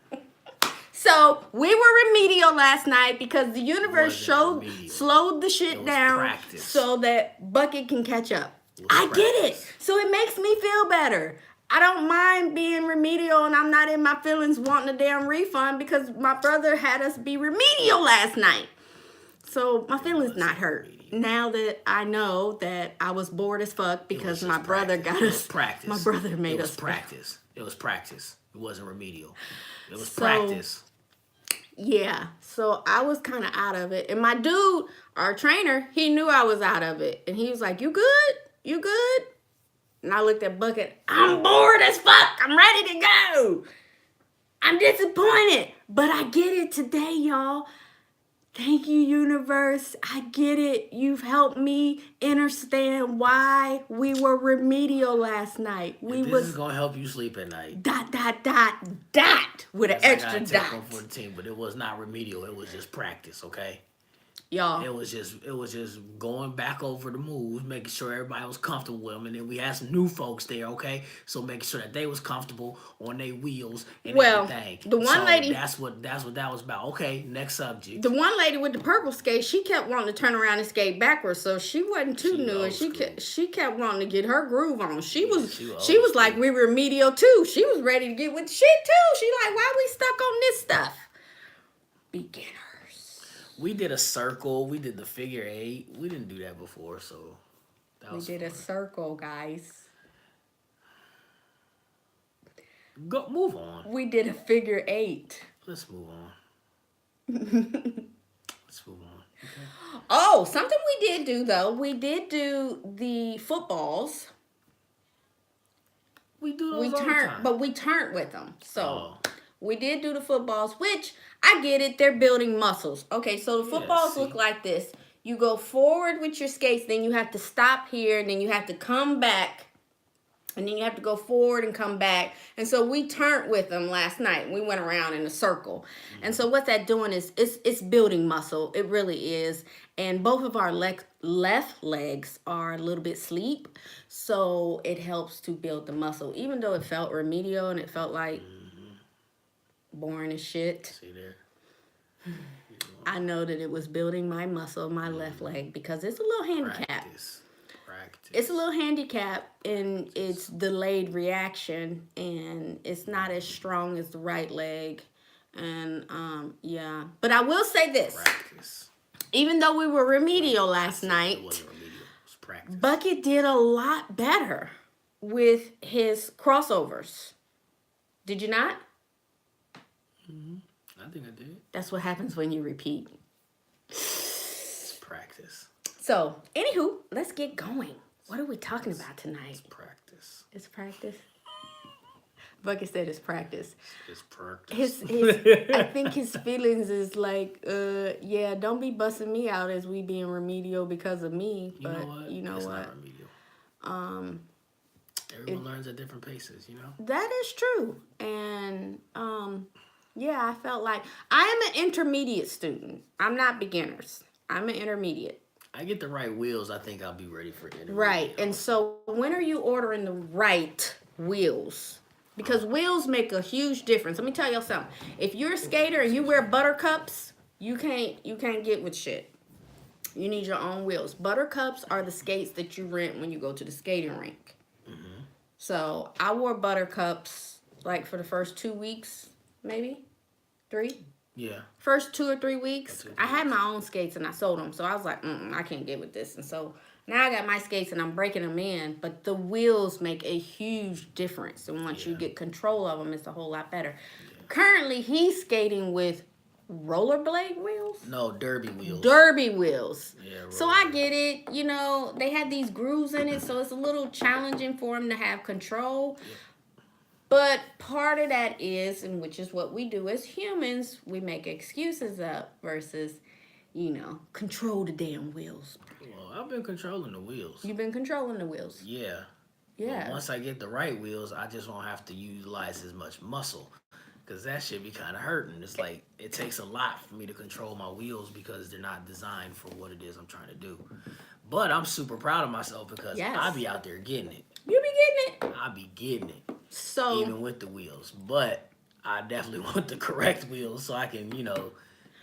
So we were remedial last night because the universe slowed the shit down practice. So that Bucket can catch up. I get it. So it makes me feel better. I don't mind being remedial and I'm not in my feelings wanting a damn refund because my brother had us be remedial last night. So my feelings not hurt. Now that I know that I was bored as fuck because my brother got us practice. My brother made us practice. It was practice. It wasn't remedial. It was practice. Yeah, so I was kind of out of it. And my dude, our trainer, he knew I was out of it. And he was like, "You good? You good?" And I looked at Bucket. "I'm bored as fuck. I'm ready to go. I'm disappointed. But I get it today, y'all. Thank you, universe. I get it. You've helped me understand why we were remedial last night. This is gonna help you sleep at night. ... with an extra dot. Take one for the team, but it was not remedial. It was just practice, okay? Y'all. It was just going back over the moves, making sure everybody was comfortable with them, and then we had some new folks there, okay? So making sure that they was comfortable on their wheels and everything. The one lady, that's what that was about. Okay, next subject. The one lady with the purple skate, she kept wanting to turn around and skate backwards, so she wasn't too new, and she kept wanting to get her groove on. She was like, we remedial too. She was ready to get with the shit too. She like, why we stuck on this stuff? Beginner. We did a circle. We did the figure 8. We didn't do that before, so that was fun. A circle, guys. Move on. We did a figure 8. Let's move on. Let's move on. Okay. Oh, something we did do, though. We did do the footballs. We do those all the time. But we turned with them. So we did do the footballs, which I get it. They're building muscles. Okay, so the footballs look like this. You go forward with your skates, then you have to stop here, and then you have to come back, and then you have to go forward and come back. And so we turned with them last night. We went around in a circle. Mm-hmm. And so what that's doing is it's building muscle. It really is. And both of our left legs are a little bit asleep, so it helps to build the muscle. Even though it felt remedial and it felt like boring as shit. See there? I know that it was building my muscle, my left leg, because it's a little handicap. Practice. It's a little handicap, and it's delayed reaction, and it's not as strong as the right leg. And yeah. But I will say this. Practice. Even though we were remedial last night, it wasn't remedial. It was practice. Bucket did a lot better with his crossovers. Did you not? I think I did. That's what happens when you repeat. It's practice. So, anywho, let's get going. What are we talking about tonight? It's practice. It's practice? Bucket said it's practice. It's practice. I think his feelings is like, yeah, don't be busting me out as we being remedial because of me. But you know what? It's not remedial. Everyone learns at different paces, you know? That is true. And yeah, I felt like I am an intermediate student. I'm not beginners. I'm an intermediate. I get the right wheels, I think I'll be ready for intermediate. Right. And so when are you ordering the right wheels? Because wheels make a huge difference. Let me tell y'all something. If you're a skater and you wear buttercups, you can't get with shit. You need your own wheels. Buttercups are the skates that you rent when you go to the skating rink. Mm-hmm. So I wore buttercups like for the first 2 weeks, maybe 3. Yeah. First 2 or 3 weeks, I had my own skates and I sold them. So I was like, I can't get with this. And so now I got my skates and I'm breaking them in. But the wheels make a huge difference. And once you get control of them, it's a whole lot better. Yeah. Currently, he's skating with rollerblade wheels? No, derby wheels. Derby wheels. Yeah, so I get it. You know, they have these grooves in it. So it's a little challenging for him to have control. Yeah. But part of that is, and which is what we do as humans, we make excuses up versus, you know, control the damn wheels. Well, I've been controlling the wheels. You've been controlling the wheels. Yeah. Yeah. But once I get the right wheels, I just won't have to utilize as much muscle. Because that shit be kind of hurting. It's like, it takes a lot for me to control my wheels because they're not designed for what it is I'm trying to do. But I'm super proud of myself because I be out there getting it. You be getting it. I be getting it. So even with the wheels. But I definitely want the correct wheels so I can, you know,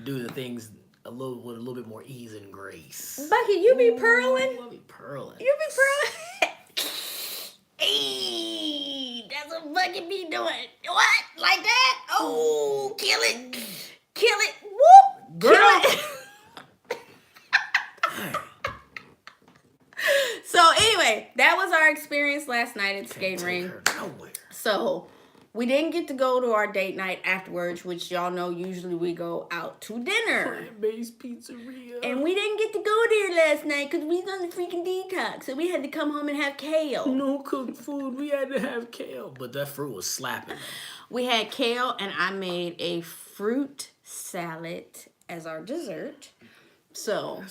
do the things with a little bit more ease and grace. Bucky, you be purling? I be purling. You be purling? Hey, that's what Bucky be doing. What? Like that? Oh, kill it. Kill it. Whoop. Girl. Kill it. So anyway, that was our experience last night at the skating ring. Nowhere. So We didn't get to go to our date night afterwards, which y'all know usually we go out to dinner. Plant-based pizzeria. And we didn't get to go there last night because we was on the freaking detox. So we had to come home and have kale. No cooked food. We had to have kale. But that fruit was slapping. We had kale, and I made a fruit salad as our dessert. So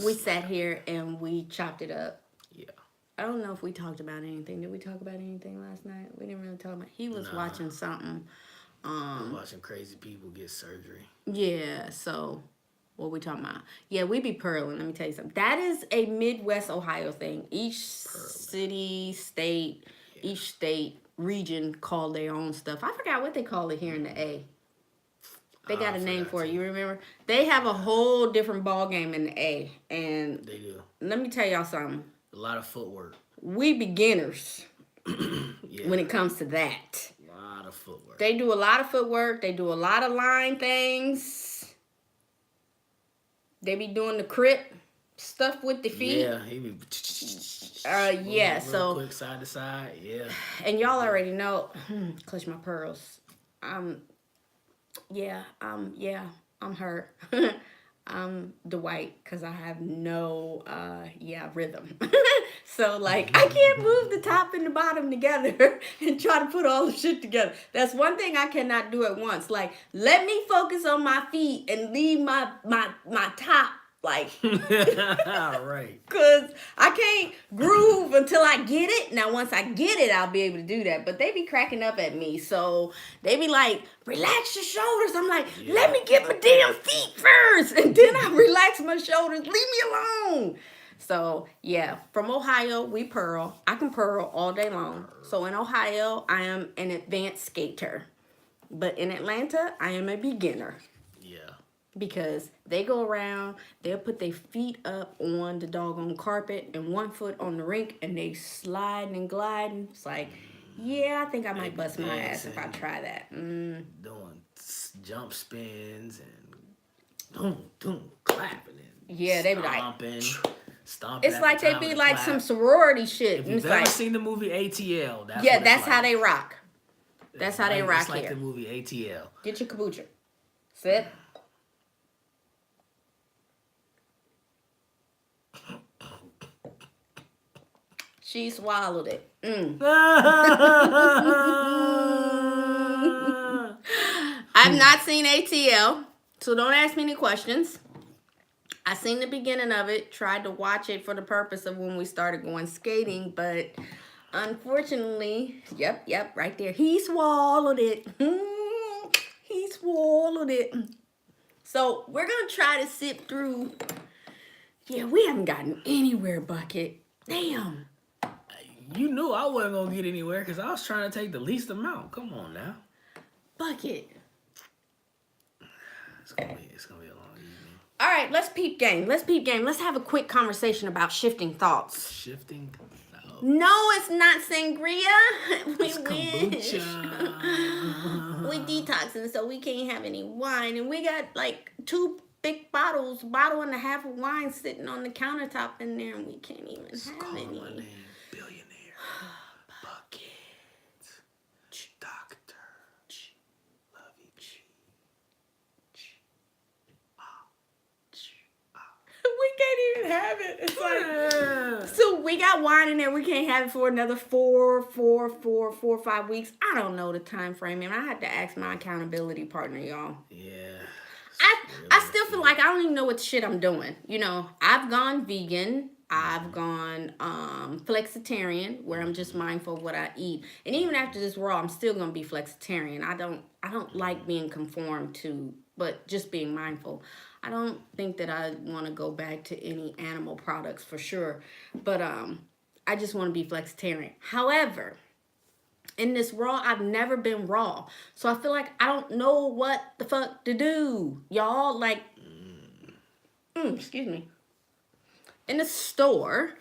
we sat here and we chopped it up. Yeah. I don't know if we talked about anything. Did we talk about anything last night? We didn't really talk about. He was watching something. Watching crazy people get surgery. Yeah. So, what we talking about? Yeah, we be pearling. Let me tell you something. That is a Midwest Ohio thing. Each city, state, each state region call their own stuff. I forgot what they call it here in the A. They got a name for it. You remember? They have a whole different ball game in the A. And they do. Let me tell y'all something. A lot of footwork. We beginners Yeah. when it comes to that. A lot of footwork. They do a lot of footwork. They do a lot of line things. They be doing the crip stuff with the feet. Yeah, he be. Yeah. Real So quick side to side. Yeah. And y'all already know. Clutch my pearls. Yeah, I'm her. I'm Dwight because I have no, rhythm. So, like, I can't move the top and the bottom together and try to put all the shit together. That's one thing I cannot do at once. Like, let me focus on my feet and leave my top, like, Right. because I can't groove until I get it. Now, once I get it, I'll be able to do that. But they be cracking up at me. So they be like, relax your shoulders. I'm like, let me get my damn feet first. And then I relax my shoulders. Leave me alone. So, yeah, from Ohio, we pearl. I can pearl all day long. So in Ohio, I am an advanced skater. But in Atlanta, I am a beginner. Because they go around, they'll put their feet up on the doggone carpet and one foot on the rink, and they sliding and gliding. It's like, yeah, I think I might bust my ass if I try that. Doing jump spins and clapping. Yeah, they be like, stomping. It's like they be like some sorority shit. If you've ever seen the movie ATL, that's how they rock. That's how they rock here. It's like here. the movie ATL. Get your kombucha. Sit. She swallowed it. I've not seen ATL, so don't ask me any questions. I seen the beginning of it, tried to watch it for the purpose of when we started going skating, but unfortunately, yep, right there. He swallowed it. He swallowed it. So we're going to try to sit through. Yeah, we haven't gotten anywhere, Bucket. Damn. You knew I wasn't going to get anywhere because I was trying to take the least amount. Come on now. Bucket. It's gonna be a long evening. All right, let's peep game. Let's have a quick conversation about shifting thoughts. Shifting thoughts. No, it's not sangria. It's kombucha. We detoxing, so we can't have any wine. And we got like 2 big bottles, bottle and a half of wine sitting on the countertop in there, and we can't even have any. My name, Billionaire. Bucket. Doctor. Lovey. We can't even have it. It's like, so we got wine in there. We can't have it for another 4 or 5 weeks. I don't know the time frame, and I had to ask my accountability partner, y'all. Yeah. I still feel like I don't even know what shit I'm doing. You know, I've gone vegan. I've gone flexitarian, where I'm just mindful of what I eat. And even after this raw, I'm still gonna be flexitarian. I don't like being conformed to, but just being mindful. I don't think that I want to go back to any animal products for sure, but I just want to be flexitarian. However, in this raw, I've never been raw, so I feel like I don't know what the fuck to do, y'all. Like, excuse me. In the store,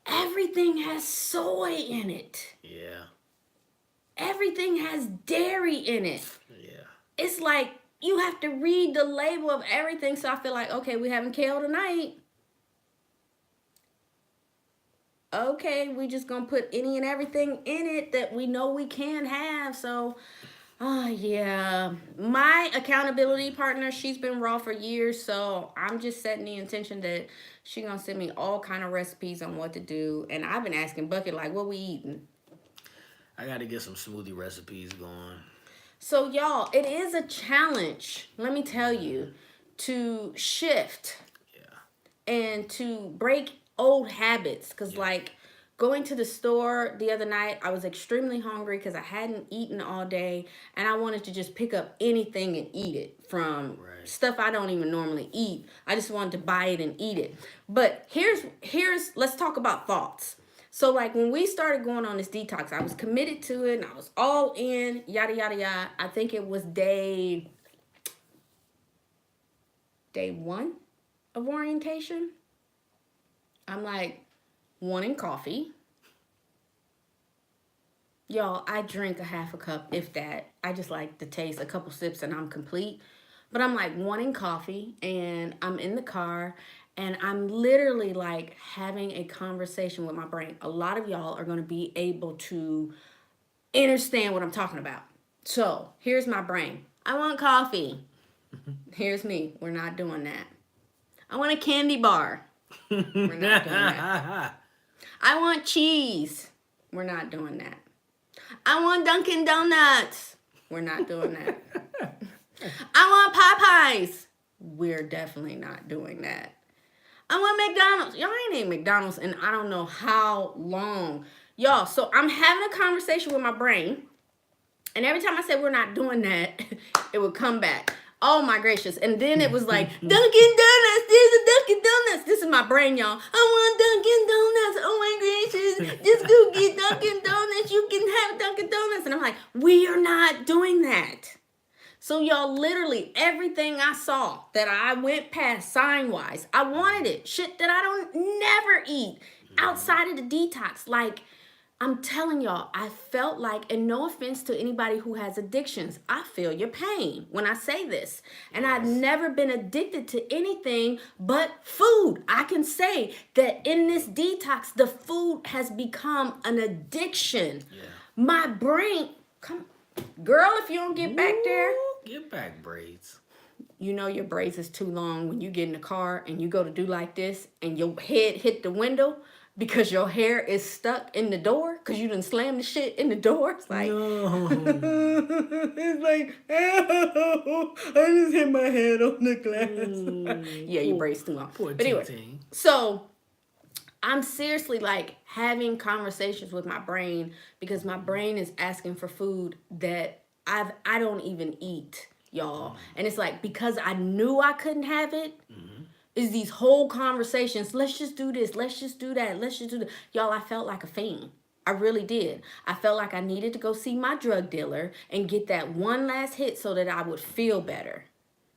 everything has soy in it. Yeah. Everything has dairy in it. Yeah. It's like you have to read the label of everything. So I feel like, okay, we having kale tonight. okay, we just gonna put any and everything in it that we know we can have. So, yeah, my accountability partner, she's been raw for years, so I'm just setting the intention that she gonna send me all kind of recipes on what to do. And I've been asking Bucket, like, what we eating? I got to get some smoothie recipes going. So, y'all, it is a challenge, let me tell you, to shift Yeah. and to break old habits. Because, like, going to the store the other night, I was extremely hungry because I hadn't eaten all day. And I wanted to just pick up anything and eat it from stuff I don't even normally eat. I just wanted to buy it and eat it. But let's talk about thoughts. So, like, when we started going on this detox, I was committed to it and I was all in, yada, yada, yada. I think it was day 1 of orientation. I'm like, wanting coffee. Y'all, I drink a half a cup, if that. I just like the taste, a couple sips and I'm complete. But I'm like wanting coffee and I'm in the car. And I'm literally like having a conversation with my brain. A lot of y'all are going to be able to understand what I'm talking about. So here's my brain. I want coffee. Here's me. We're not doing that. I want a candy bar. We're not doing that. I want cheese. We're not doing that. I want Dunkin' Donuts. We're not doing that. I want Popeyes. We're definitely not doing that. I want McDonald's. Y'all ain't eating McDonald's in I don't know how long. Y'all, so I'm having a conversation with my brain. And every time I said we're not doing that, it would come back. Oh my gracious. And then it was like, Dunkin' Donuts, there's a Dunkin' Donuts. This is my brain, y'all. I want Dunkin' Donuts. Oh my gracious. Just go get Dunkin' Donuts. You can have Dunkin' Donuts. And I'm like, we are not doing that. So y'all, literally everything I saw that I went past sign-wise, I wanted it. Shit that I don't never eat outside of the detox. Like, I'm telling y'all, I felt like, and no offense to anybody who has addictions, I feel your pain when I say this. And I've never been addicted to anything but food. I can say that in this detox, the food has become an addiction. Yeah. My brain, come girl, if you don't get back there. Get back, braids. You know your braids is too long when you get in the car and you go to do like this and your head hit the window because your hair is stuck in the door because you done slammed the shit in the door. It's like, no. It's like, ow, I just hit my head on the glass. Yeah, your braids too long. But anyway, so I'm seriously like having conversations with my brain because my brain is asking for food that I don't even eat, y'all. And it's like, because I knew I couldn't have it, is these whole conversations, let's just do this, let's just do that, let's just do that. Y'all, I felt like a fiend. I really did. I felt like I needed to go see my drug dealer and get that one last hit so that I would feel better.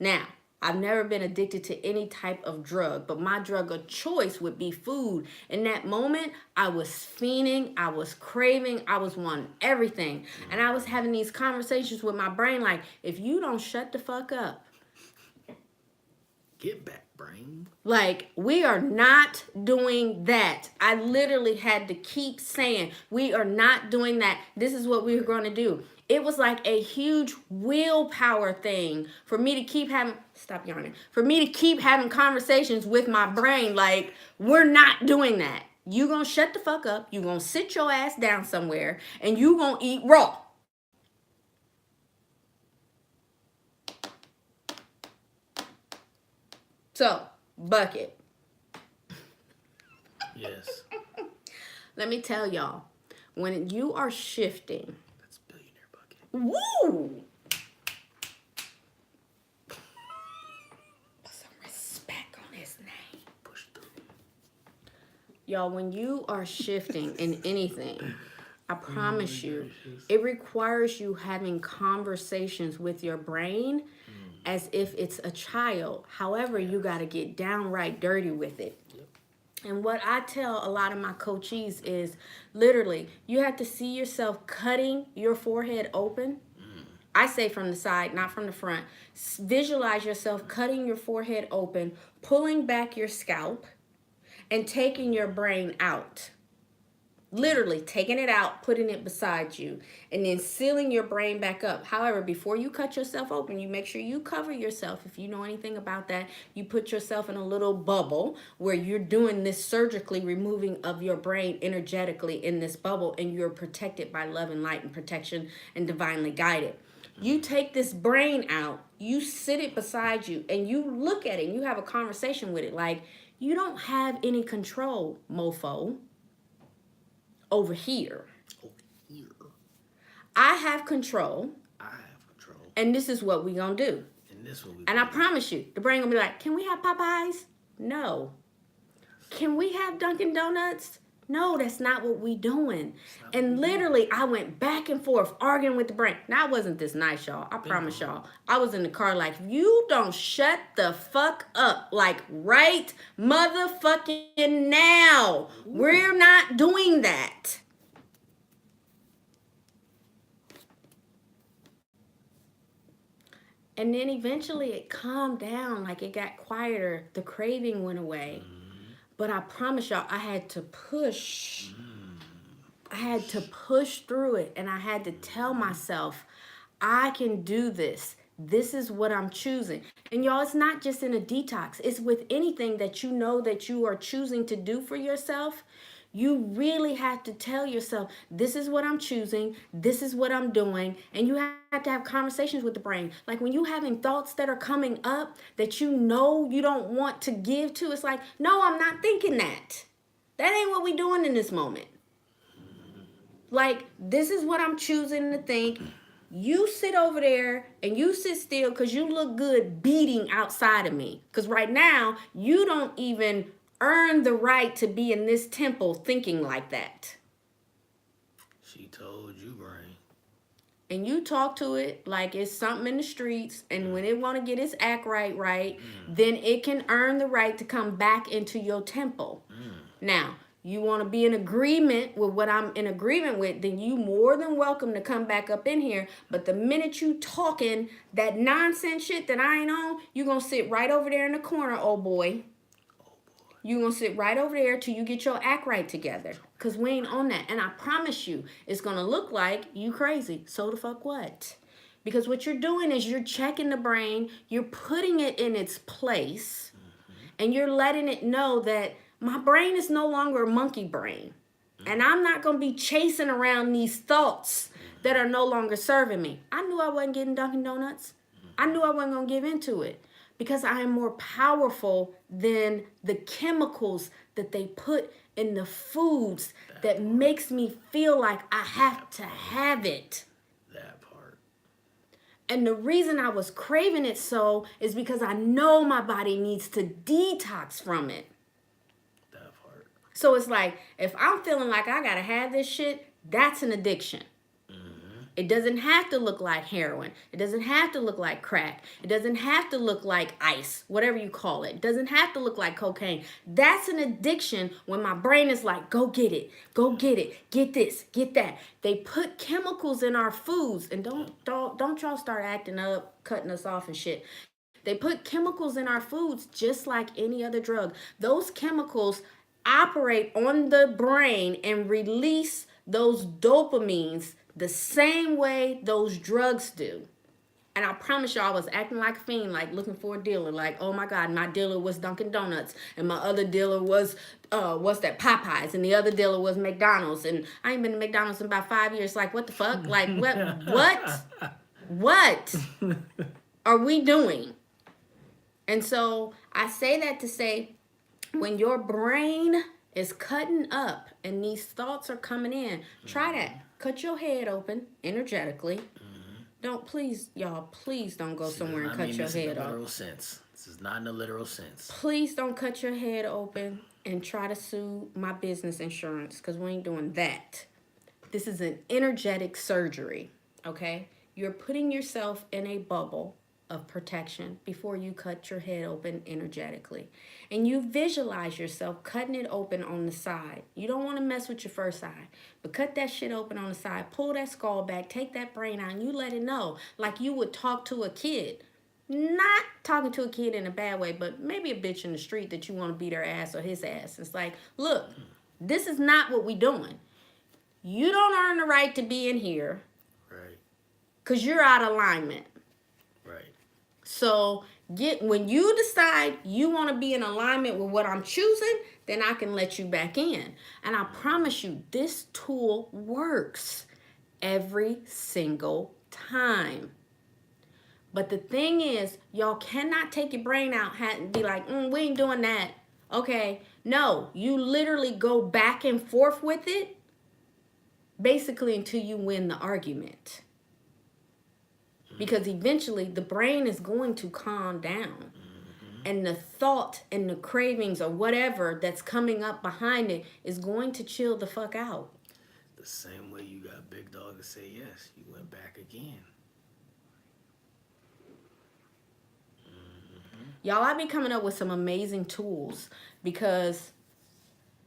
Now, I've never been addicted to any type of drug, but my drug of choice would be food. In that moment, I was fiending, I was craving, I was wanting everything. And I was having these conversations with my brain like, if you don't shut the fuck up. Get back, brain. Like, we are not doing that. I literally had to keep saying, we are not doing that. This is what we were going to do. It was like a huge willpower thing for me to keep having, stop yawning, for me to keep having conversations with my brain. Like, we're not doing that. You gonna shut the fuck up. You gonna sit your ass down somewhere and you gonna eat raw. So, Bucket. Yes. Let me tell y'all, when you are shifting, woo! Put some respect on his name. Push through. Y'all, when you are shifting in anything, I promise you, it requires you having conversations with your brain as if it's a child. However, you got to get downright dirty with it. And what I tell a lot of my coachees is literally, you have to see yourself cutting your forehead open. I say from the side, not from the front. Visualize yourself cutting your forehead open, pulling back your scalp, and taking your brain out. Literally taking it out, putting it beside you, and then sealing your brain back up. However, before you cut yourself open, you make sure you cover yourself. If you know anything about that, you put yourself in a little bubble where you're doing this surgically removing of your brain energetically in this bubble, and you're protected by love and light and protection and divinely guided. You take this brain out, you sit it beside you, and you look at it, and you have a conversation with it. Like, you don't have any control, mofo, over here. Over here. I have control. I have control. And this is what we gonna do. And this what we And I promise you, the brain gonna be like, can we have Popeyes? No. Can we have Dunkin' Donuts? No, that's not what we doing. And literally, I went back and forth arguing with the brain. Now, I wasn't this nice, y'all. I promise y'all. I was in the car like, you don't shut the fuck up. Like, right motherfucking now. We're not doing that. And then eventually it calmed down. Like, it got quieter. The craving went away. But I promise y'all, I had to push. I had to push through it. And I had to tell myself, I can do this. This is what I'm choosing. And y'all, it's not just in a detox. It's with anything that you know that you are choosing to do for yourself. You really have to tell yourself, this is what I'm choosing. This is what I'm doing. And you have to have conversations with the brain. Like when you having thoughts that are coming up that you know you don't want to give to, it's like, no, I'm not thinking that. That ain't what we doing in this moment. Like, this is what I'm choosing to think. You sit over there and you sit still because you look good beating outside of me. Because right now, you don't even earn the right to be in this temple thinking like that. She told you, brain. And you talk to it like it's something in the streets, and when it want to get its act right, then it can earn the right to come back into your temple. Now, you want to be in agreement with what I'm in agreement with, then you more than welcome to come back up in here. But the minute you talking that nonsense shit that I ain't on, you going to sit right over there in the corner, old boy. You're going to sit right over there till you get your act right together. Because we ain't on that. And I promise you, it's going to look like you crazy. So the fuck what? Because what you're doing is you're checking the brain. You're putting it in its place. And you're letting it know that my brain is no longer a monkey brain. And I'm not going to be chasing around these thoughts that are no longer serving me. I knew I wasn't getting Dunkin' Donuts. I knew I wasn't going to give into it. Because I am more powerful than the chemicals that they put in the foods that makes me feel like I have to have it. That part. And the reason I was craving it so is because I know my body needs to detox from it. That part. So it's like, if I'm feeling like I gotta have this shit, that's an addiction. It doesn't have to look like heroin. It doesn't have to look like crack. It doesn't have to look like ice, whatever you call it. It doesn't have to look like cocaine. That's an addiction when my brain is like, go get it, get this, get that. They put chemicals in our foods, and don't y'all start acting up, cutting us off and shit. They put chemicals in our foods just like any other drug. Those chemicals operate on the brain and release those dopamines the same way those drugs do. And I promise y'all, I was acting like a fiend, like looking for a dealer. Like, oh my God, my dealer was Dunkin' Donuts. And my other dealer was, what's that, Popeyes. And the other dealer was McDonald's. And I ain't been to McDonald's in about 5 years. Like, what the fuck? Like, what are we doing? And so I say that to say, when your brain is cutting up and these thoughts are coming in, try that. Cut your head open energetically. Don't, please, y'all, please don't go somewhere and cut your head off. This is not in a literal sense. Please don't cut your head open and try to sue my business insurance, because we ain't doing that. This is an energetic surgery, okay? You're putting yourself in a bubble of protection before you cut your head open energetically. And you visualize yourself cutting it open on the side. You don't want to mess with your first eye, but cut that shit open on the side. Pull that skull back, take that brain out, and you let it know, like you would talk to a kid. Not talking to a kid in a bad way, but maybe a bitch in the street that you want to beat her ass or his ass. It's like, look, this is not what we doing. you don't earn the right to be in here. Right. Because you're out of alignment. Right. So when you decide you want to be in alignment with what I'm choosing, then I can let you back in. And I promise you, this tool works every single time. But the thing is, y'all cannot take your brain out and be like, we ain't doing that. Okay. No, you literally go back and forth with it, basically until you win the argument. Because eventually the brain is going to calm down. And the thought and the cravings or whatever that's coming up behind it is going to chill the fuck out. The same way you got Big Dog to say yes, you went back again. Y'all, I be coming up with some amazing tools because,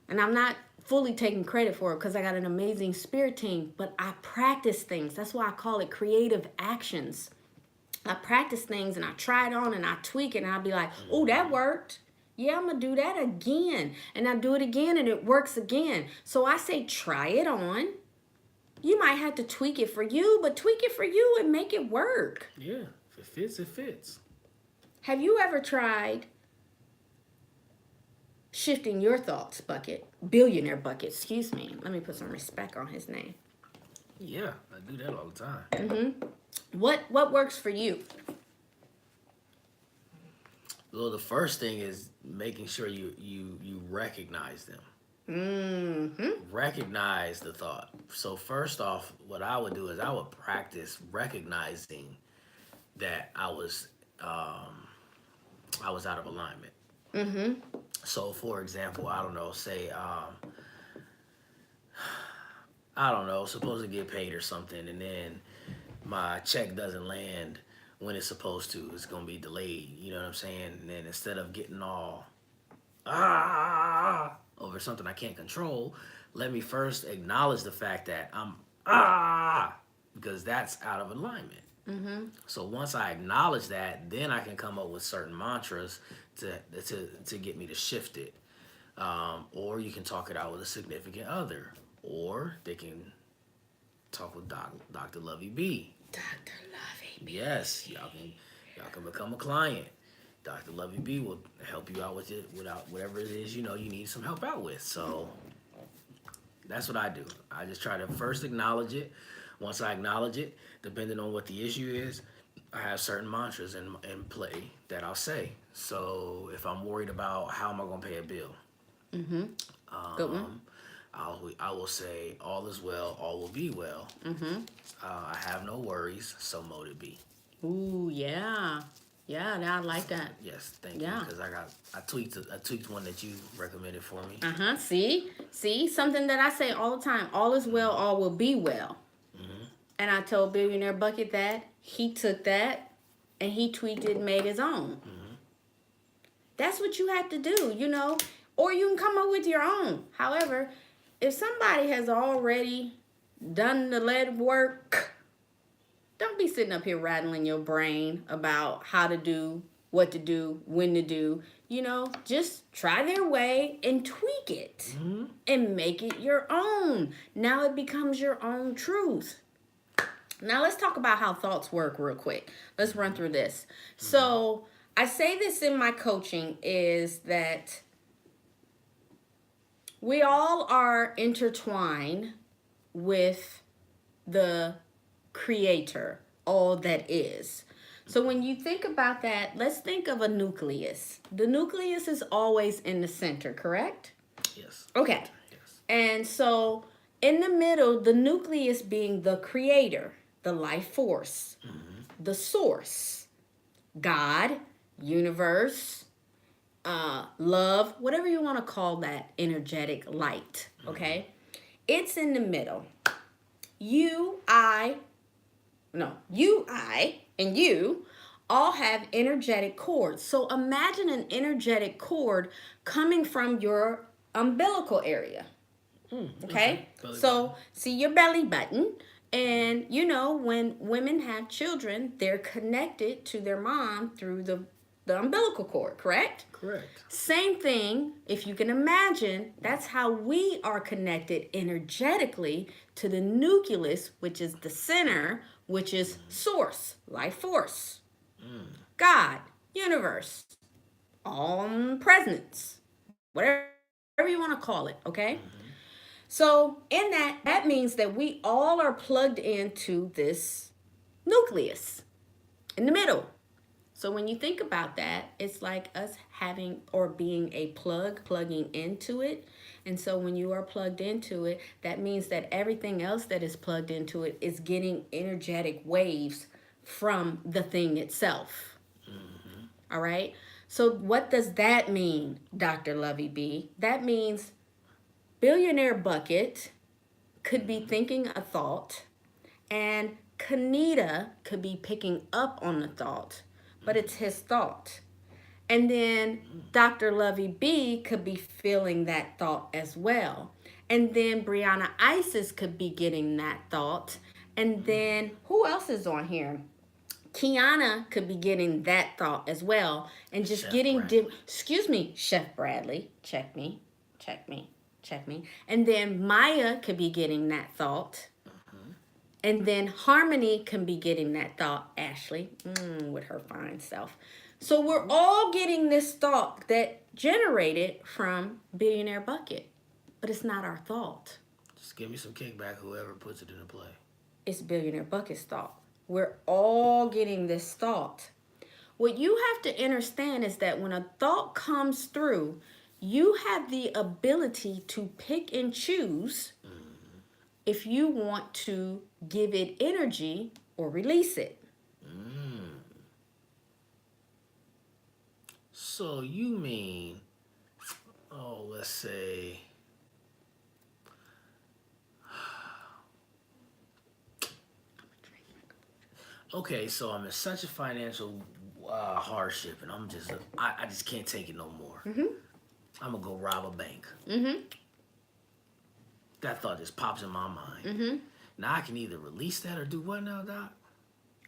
and I'm not fully taking credit for it because I got an amazing spirit team, but I practice things. That's why I call it creative actions. I practice things and I try it on and I tweak it and I'll be like, oh, that worked. Yeah, I'm going to do that again. And I do it again and it works again. So I say try it on. You might have to tweak it for you, but tweak it for you and make it work. Yeah, if it fits, it fits. Have you ever tried shifting your thoughts bucket? Billionaire bucket, excuse me. Let me put some respect on his name. Yeah, I do that all the time. Mm-hmm. What works for you? Well, the first thing is making sure you recognize them. Mm-hmm. Recognize the thought. So first off, what I would do is I would practice recognizing that I was out of alignment. Mm-hmm. So for example, I don't know, say I don't know, supposed to get paid or something, and then my check doesn't land when it's supposed to. It's gonna be delayed. You know what I'm saying? And then instead of getting all over something I can't control, let me first acknowledge the fact that I'm because that's out of alignment. Mm-hmm. So once I acknowledge that, then I can come up with certain mantras to get me to shift it. Or you can talk it out with a significant other, or they can talk with Dr. Lovey B. Dr. Lovey B. Yes, y'all can become a client. Dr. Lovey B will help you out with it without whatever it is you need some help out with. So that's what I do. I just try to first acknowledge it. Once I acknowledge it, depending on what the issue is, I have certain mantras in play that I'll say. So if I'm worried about how am I going to pay a bill, Mm-hmm. Good one. I will say all is well, all will be well. Mm-hmm. I have no worries, so mote it be. Ooh, yeah. Yeah, I like that. Yes, thank you. Yeah. Because I tweaked one that you recommended for me. Uh-huh. See, something that I say all the time. All is well, all will be well. Mm-hmm. And I told Billionaire Bucket that. He took that and he tweaked it and made his own. Mm-hmm. That's what you have to do, or you can come up with your own. However, if somebody has already done the lead work, don't be sitting up here rattling your brain about how to do, what to do, when to do. Just try their way and tweak it and make it your own. Now it becomes your own truth. Now let's talk about how thoughts work real quick. Let's run through this. So I say this in my coaching is that we all are intertwined with the creator, all that is. So when you think about that, let's think of a nucleus. The nucleus is always in the center, correct? Yes. Okay. Yes. And so in the middle, the nucleus being the creator, the life force, the source, God, universe, love, whatever you want to call that energetic light, okay? It's in the middle. You, I, and you all have energetic cords. So imagine an energetic cord coming from your umbilical area, okay? So see your belly button. And, when women have children, they're connected to their mom through the the umbilical cord, correct? Correct. Same thing, if you can imagine, that's how we are connected energetically to the nucleus, which is the center, which is source, life force, God, universe, all presence, whatever you want to call it, okay? So in that means that we all are plugged into this nucleus in the middle. So when you think about that, it's like us having or being a plugging into it. And so when you are plugged into it, that means that everything else that is plugged into it is getting energetic waves from the thing itself. All right? So what does that mean, Dr. Lovey B? That means Billionaire Bucket could be thinking a thought, and Kanita could be picking up on the thought, but it's his thought. And then Dr. Lovey B could be feeling that thought as well. And then Brianna Isis could be getting that thought. And then who else is on here? Kiana could be getting that thought as well. And just Chef getting, Bradley. excuse me, Chef Bradley, check me. And then Maya could be getting that thought. And then Harmony can be getting that thought, Ashley, with her fine self. So we're all getting this thought that generated from Billionaire Bucket. But it's not our thought. Just give me some kickback, whoever puts it into play. It's Billionaire Bucket's thought. We're all getting this thought. What you have to understand is that when a thought comes through, you have the ability to pick and choose if you want to give it energy or release it. So you mean, let's say, okay, so I'm in such a financial hardship, and I just can't take it no more. I'm gonna go rob a bank. That thought just pops in my mind. Now I can either release that or do what now, Doc?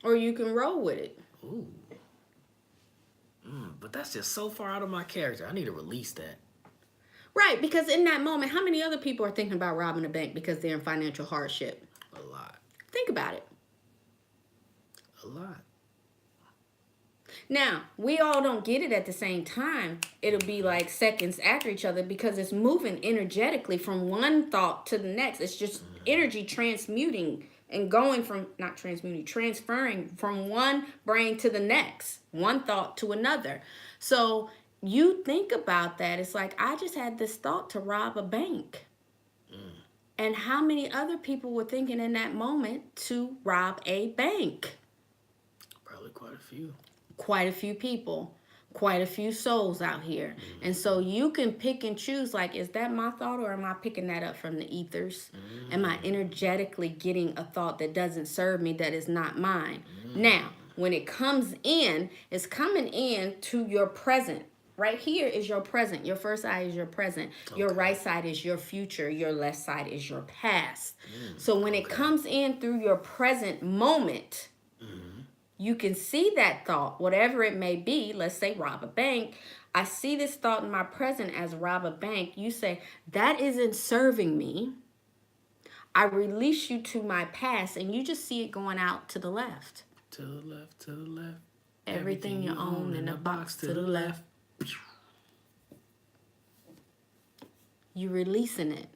Or you can roll with it. Ooh. But that's just so far out of my character. I need to release that. Right, because in that moment, how many other people are thinking about robbing a bank because they're in financial hardship? A lot. Think about it. A lot. Now, we all don't get it at the same time. It'll be like seconds after each other because it's moving energetically from one thought to the next. It's just energy transmuting and going from, not transmuting, transferring from one brain to the next, one thought to another. So you think about that. It's like, I just had this thought to rob a bank. And how many other people were thinking in that moment to rob a bank? Probably quite a few. Quite a few people, quite a few souls out here. And so you can pick and choose, like, is that my thought or am I picking that up from the ethers? Am I energetically getting a thought that doesn't serve me, that is not mine? Now, when it comes in, it's coming in to your present. Right here is your present. Your first eye is your present. Your right side is your future. Your left side is your past. So when it comes in through your present moment, you can see that thought, whatever it may be. Let's say rob a bank. I see this thought in my present as rob a bank. You say, that isn't serving me. I release you to my past, and you just see it going out to the left. To the left, to the left. Everything you own in a box to the left. You're releasing it.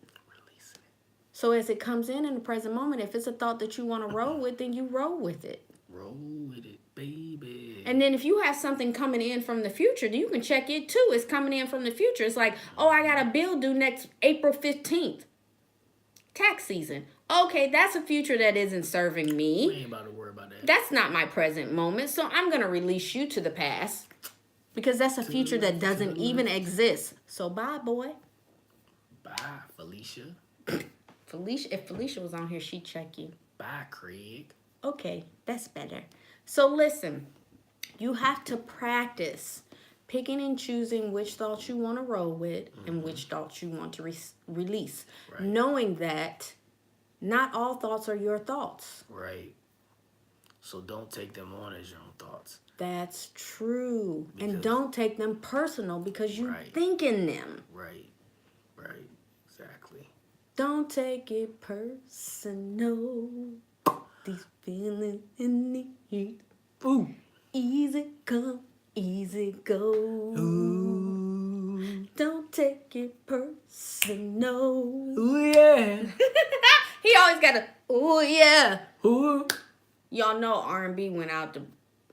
So as it comes in the present moment, if it's a thought that you want to roll with, then you roll with it. Roll with it, baby. And then if you have something coming in from the future, you can check it too. It's coming in from the future. It's like, oh, I got a bill due next April 15th. Tax season. Okay, that's a future that isn't serving me. We ain't about to worry about that. That's not my present moment. So I'm going to release you to the past because that's a future that doesn't even exist. So bye, boy. Bye, Felicia. Felicia, if Felicia was on here, she'd check you. Bye, Craig. Okay, that's better. So listen, you have to practice picking and choosing which thoughts you want to roll with and which thoughts you want to release. Right. Knowing that not all thoughts are your thoughts. Right. So don't take them on as your own thoughts. That's true. And Because- don't take them personal because you Right. thinking them. Right. Right. Exactly. Don't take it personal. These feelings in the heat. Ooh. Easy come, easy go. Ooh. Don't take it personal. Ooh yeah. He always got a, ooh yeah. Ooh. Y'all know R&B went out to,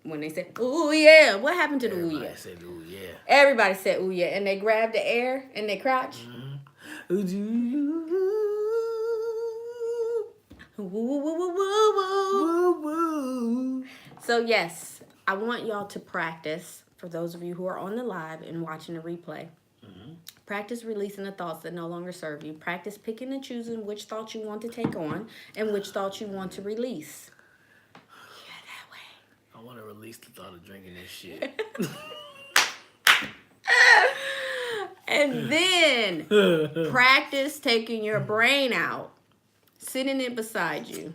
when they said, ooh yeah. What happened to the ooh Everybody yeah? said ooh yeah. Everybody said ooh yeah. And they grabbed the air and they crotch. Ooh, do you? Woo, woo, woo, woo, woo. Woo woo. So yes, I want y'all to practice, for those of you who are on the live and watching the replay. Practice releasing the thoughts that no longer serve you. Practice picking and choosing which thoughts you want to take on and which thoughts you want to release. Yeah, that way. I want to release the thought of drinking this shit. And then practice taking your brain out, sitting it beside you,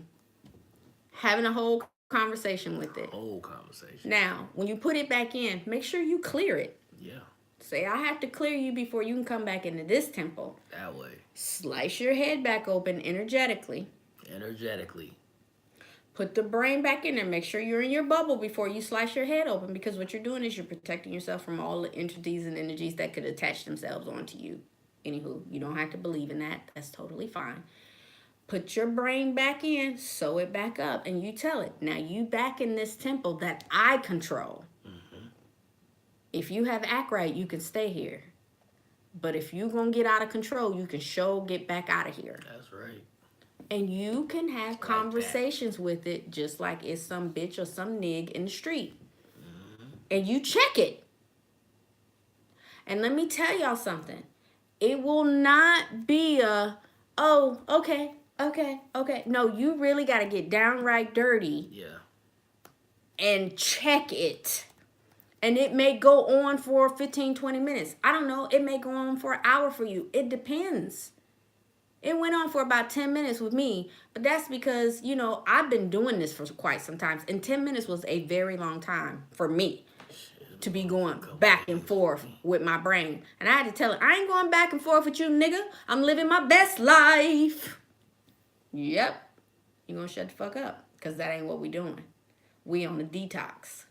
having a whole conversation with it. Whole conversation. Now, when you put it back in, make sure you clear it. Yeah. Say, I have to clear you before you can come back into this temple. That way. Slice your head back open energetically. Energetically. Put the brain back in there. Make sure you're in your bubble before you slice your head open, because what you're doing is you're protecting yourself from all the entities and energies that could attach themselves onto you. Anywho, you don't have to believe in that. That's totally fine. Put your brain back in, sew it back up, and you tell it, now you back in this temple that I control. If you have act right, you can stay here. But if you gonna get out of control, you can get back out of here. That's right. And you can have that. conversations with it just like it's some bitch or some nig in the street. And you check it. And let me tell y'all something. It will not be a, oh, okay. No, you really got to get downright dirty Yeah. and check it. And it may go on for 15, 20 minutes. I don't know. It may go on for an hour for you. It depends. It went on for about 10 minutes with me. But that's because, I've been doing this for quite some time. And 10 minutes was a very long time for me to be going back and forth with my brain. And I had to tell it, I ain't going back and forth with you, nigga. I'm living my best life. Yep. You're going to shut the fuck up. Because that ain't what we doing. We on a detox.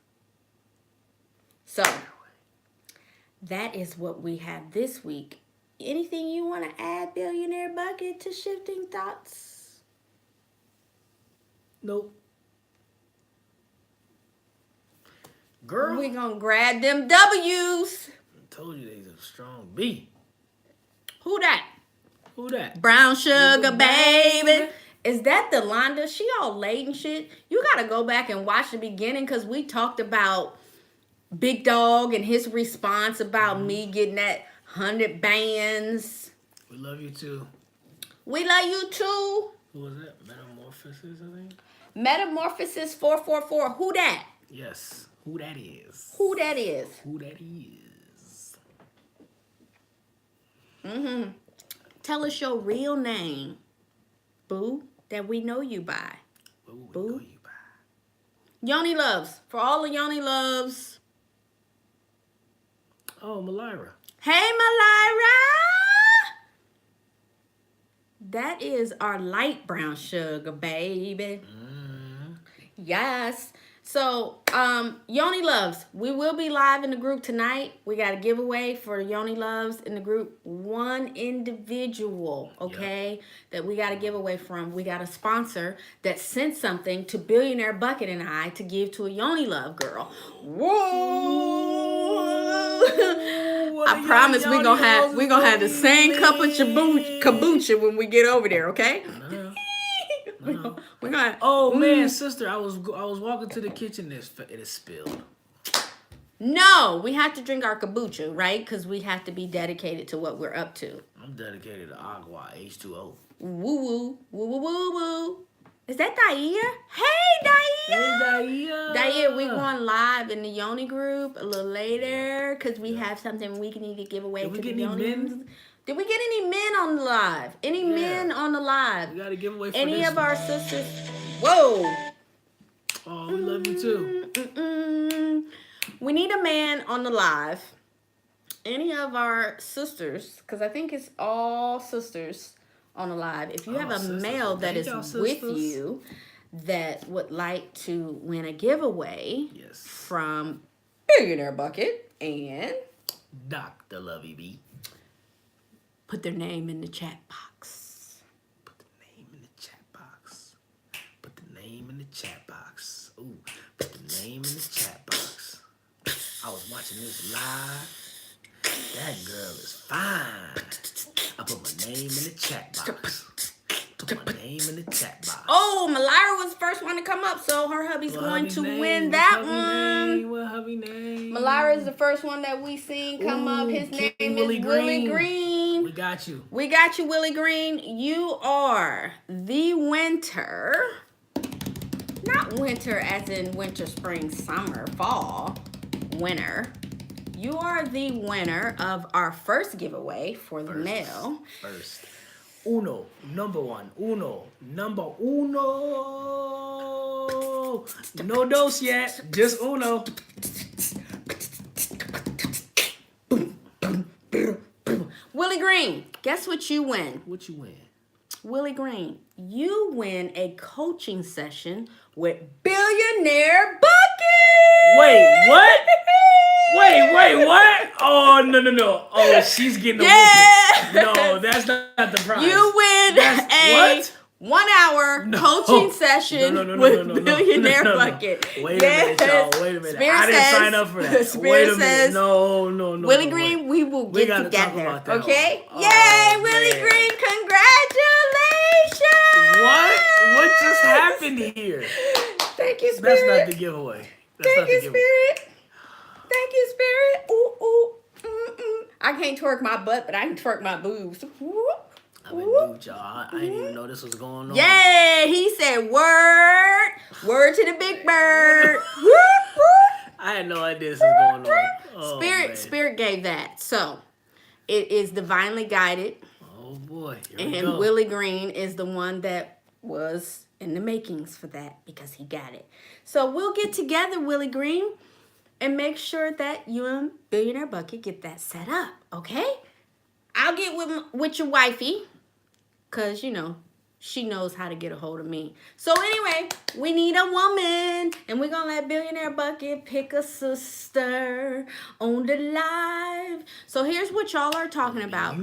So, that is what we have this week. Anything you want to add, Billionaire Bucket, to Shifting Thoughts? Nope. Girl. We gonna grab them W's. I told you they's a strong B. Who that? Who that? Brown sugar, baby. Is that Delonda? She all late and shit. You gotta go back and watch the beginning, because we talked about Big Dog and his response about me getting that 100 bands. We love you too. We love you too. Who was that? Metamorphosis, I think? Metamorphosis 444. Who that? Yes. Who that is. Who that is? Who that is. Tell us your real name, boo, that we know you by. Who Boo. we know you by. Yoni Loves. For all the Yoni Loves. Oh, Malira. Hey, Malira! That is our light brown sugar, baby. Yes. So, Yoni Loves, we will be live in the group tonight. We got a giveaway for Yoni Loves in the group. One individual, okay, that we got to give away from. We got a sponsor that sent something to Billionaire Bucket and I to give to a Yoni Love girl. Whoa! I promise we're gonna have the same cup of kombucha when we get over there, okay? We're gonna. Oh man, sister, I was walking to the kitchen. It is spilled. No, we have to drink our kombucha, right? Because we have to be dedicated to what we're up to. I'm dedicated to agua, H2O. Woo woo woo woo woo woo. Is that Daia? Hey Daia! Hey, Daia. Daia, we going live in the Yoni group a little later because we have something we need to give away Did we to get the any Yoni. men? Did we get any men on the live? Any men on the live? We got to give away for Any this of our sisters? Whoa! Oh, we love you too. We need a man on the live. Any of our sisters, because I think it's all sisters on the live. If you have a sisters. male Well, that thank is y'all, with sisters. you that would like to win a giveaway Yes. from Billionaire Bucket and Dr. Lovey B. put their name in the chat box. Put the name in the chat box. Put the name in the chat box. Ooh, put the name in the chat box. I was watching this live. That girl is fine. I put my name in the chat box. Put my name in the chat box. Oh, Malira was the first one to come up, so her hubby's going to win that one. What hubby name? Malira is the first one that we seen come up. His King name Willie is Willie Green. Green. We got you. We got you, Willie Green. You are the winter. Not winter as in winter, spring, summer, fall. Winner. You are the winner of our first giveaway for the mail. First. Number uno. No dose yet, just uno. Willie Green, guess what you win? What you win? Willie Green, you win a coaching session with Billionaire Bucket. Wait, what? Wait, what? Oh, no. Oh, she's getting the whooping. No, that's not the prize. You win what? 1 hour coaching session with Billionaire Bucket. Wait a minute, y'all. Wait a minute. I didn't sign up for that. Wait a minute. No. Willie Green, we will get gotta together. talk about that Okay? one. Yay, Oh, Willie man. Green, congratulations! What just happened here? Thank you, That's Spirit. not the giveaway. That's Thank not you, the giveaway. Spirit. Thank you, Spirit. Ooh. I can't twerk my butt, but I can twerk my boobs. I've been dude, y'all. I didn't even know this was going on. Yeah, he said word to the big bird. I had no idea this was going on. Oh, man. Spirit gave that. So it is divinely guided, Oh boy. Here we and go. Willie Green is the one that was in the makings for that because he got it. So we'll get together, Willie Green, and make sure that you and Billionaire Bucket get that set up. Okay? I'll get with your wifey. Because, she knows how to get a hold of me. So anyway, we need a woman. And we're going to let Billionaire Bucket pick a sister on the live. So here's what y'all are talking about.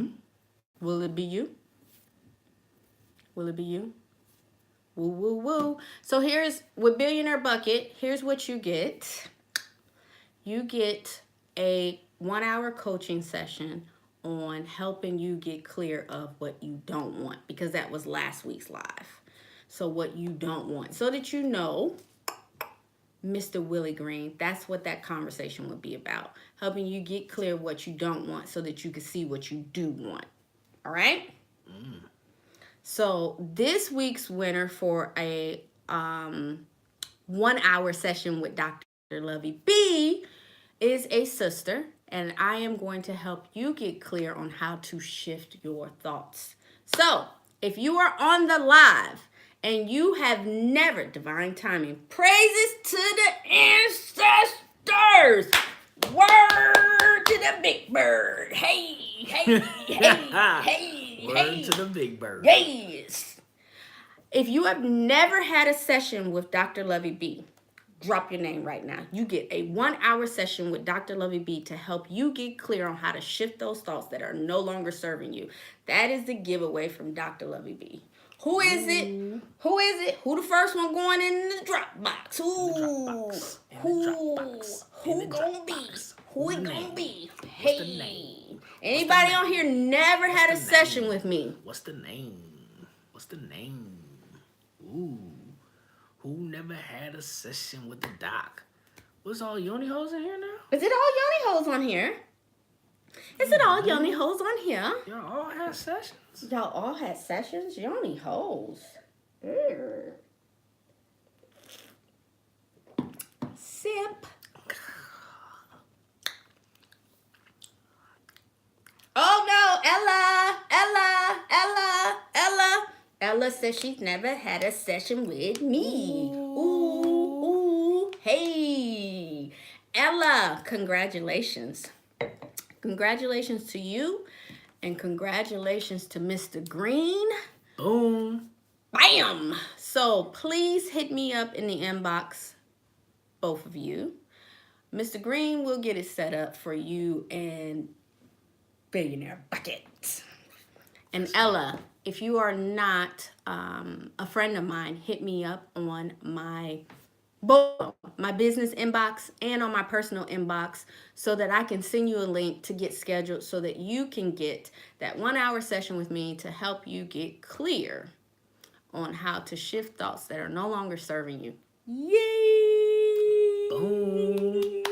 Will it be you? Will it be you? Woo, woo, woo. So with Billionaire Bucket, here's what you get. You get a 1 hour coaching session on helping you get clear of what you don't want, because that was last week's live. So what you don't want, so that you know, Mr. Willie Green, that's what that conversation would be about. Helping you get clear what you don't want so that you can see what you do want. All right? So this week's winner for a 1 hour session with Dr. Lovey B is a sister. And I am going to help you get clear on how to shift your thoughts. So, if you are on the live and you have never, divine timing, praises to the ancestors. Word to the big bird. Hey. Word to the big bird. Yes. If you have never had a session with Dr. Lovey B, drop your name right now. You get a 1 hour session with Dr. Lovey B to help you get clear on how to shift those thoughts that are no longer serving you. That is the giveaway from Dr. Lovey B. Who is it? Who is it? Who the first one going in the Dropbox? Who gonna be? Who it gonna be? Hey. Anybody on here never had a session with me? What's the name? Ooh. Who never had a session with the doc? What's all yoni hoes in here now? Is it all yoni hoes on here? Is it all yoni hoes on here? Y'all all had sessions? Y'all all had sessions? Yoni hoes. Sip. Oh no, Ella says she's never had a session with me. Ooh. Ella, congratulations. Congratulations to you, and congratulations to Mr. Green. Boom. Bam! So please hit me up in the inbox, both of you. Mr. Green will get it set up for you and Billionaire Bucket. And Ella, if you are not a friend of mine, hit me up on both my business inbox and on my personal inbox so that I can send you a link to get scheduled so that you can get that 1 hour session with me to help you get clear on how to shift thoughts that are no longer serving you. Yay! Boom. We did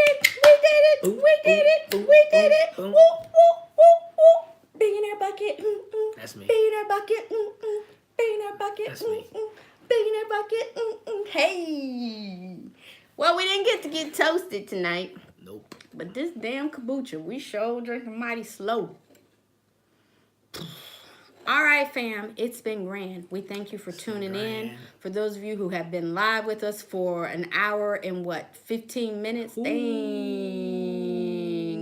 it! We did it! Boom, We did it! boom, We did it! boom, Woo, boom. woo, woo, woo! Billionaire Bucket. That's me. Billionaire Bucket. Billionaire Bucket. That's me. Billionaire Bucket. Hey! Well, we didn't get toasted tonight. Nope. But this damn kombucha, we sure drinking mighty slow. All right, fam, it's been grand. We thank you for tuning in. For those of you who have been live with us for an hour and 15 minutes? Dang.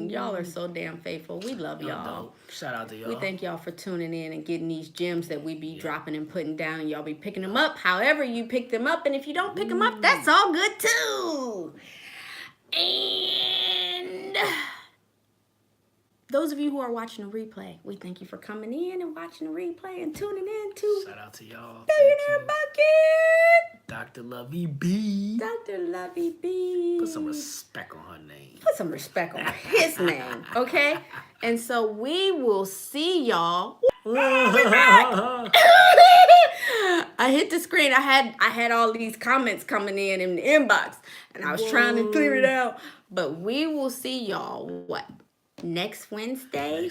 Y'all are so damn faithful. We love y'all. Shout out to y'all. We thank y'all for tuning in and getting these gems that we be dropping and putting down, and y'all be picking them up however you pick them up. And if you don't pick them up, that's all good too. And those of you who are watching the replay, we thank you for coming in and watching the replay and tuning in to Shout out to y'all. Billionaire Bucket. Dr. Lovey B. Dr. Lovey B. Put some respect on her name. Put some respect on his name, okay? And so we will see y'all. I hit the screen. I had all these comments coming in the inbox, and I was trying to clear it out. But we will see y'all next Wednesday.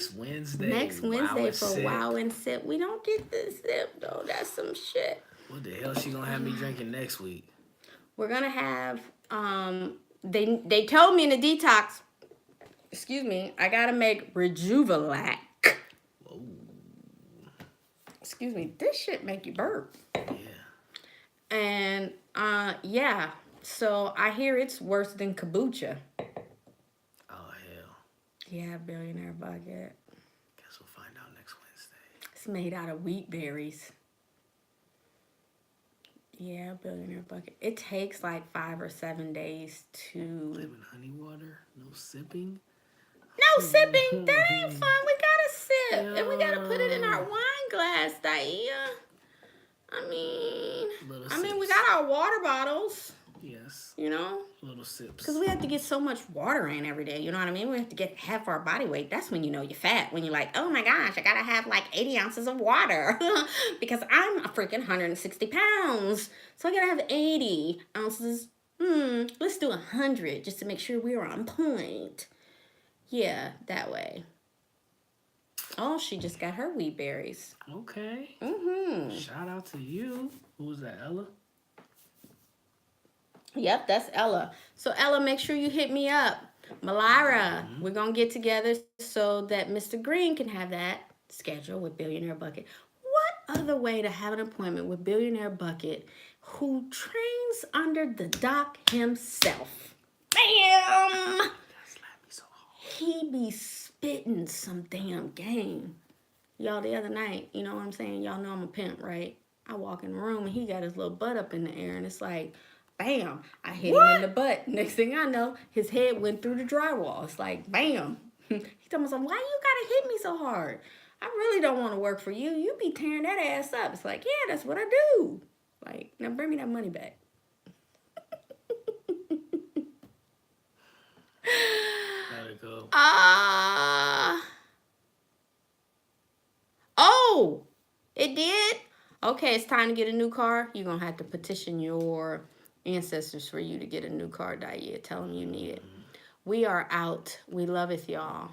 Next Wednesday for Wow and Sip. We don't get the sip though. That's some shit. What the hell she gonna have me drinking next week? We're gonna have they told me in the detox, excuse me, I gotta make Rejuvelac. Whoa. Excuse me, this shit make you burp. Yeah. And yeah. So I hear it's worse than kombucha. Oh hell. Yeah, Billionaire Bucket. Guess we'll find out next Wednesday. It's made out of wheat berries. Yeah, Billionaire Bucket. It takes like 5 or 7 days to... Lemon honey water, no sipping. No sipping. That ain't fun. We gotta sip. And we gotta put it in our wine glass, Daia. I mean, we got our water bottles. Yes. You know? Little sips. Because we have to get so much water in every day. You know what I mean? We have to get half our body weight. That's when you know you're fat. When you're like, oh my gosh, I gotta have like 80 ounces of water. Because I'm a freaking 160 pounds. So I gotta have 80 ounces. Let's do 100 just to make sure we're on point. Yeah, that way. Oh, she just got her wheat berries. Okay. Shout out to you. Who was that, Ella? Yep, that's Ella. So Ella, make sure you hit me up. Malira, we're going to get together so that Mr. Green can have that schedule with Billionaire Bucket. What other way to have an appointment with Billionaire Bucket who trains under the doc himself? Bam! That slapped me so hard. He be spitting some damn game. Y'all, the other night, you know what I'm saying? Y'all know I'm a pimp, right? I walk in the room and he got his little butt up in the air and it's like... Bam! I hit him in the butt. Next thing I know, his head went through the drywall. It's like, bam. He told me, why you gotta hit me so hard? I really don't want to work for you. You be tearing that ass up. It's like, yeah, that's what I do. Like, now bring me that money back. How'd it go? Oh, it did? Okay, it's time to get a new car. You're going to have to petition your ancestors for you to get a new car, Daia. Tell them you need it. We are out. We love it, y'all.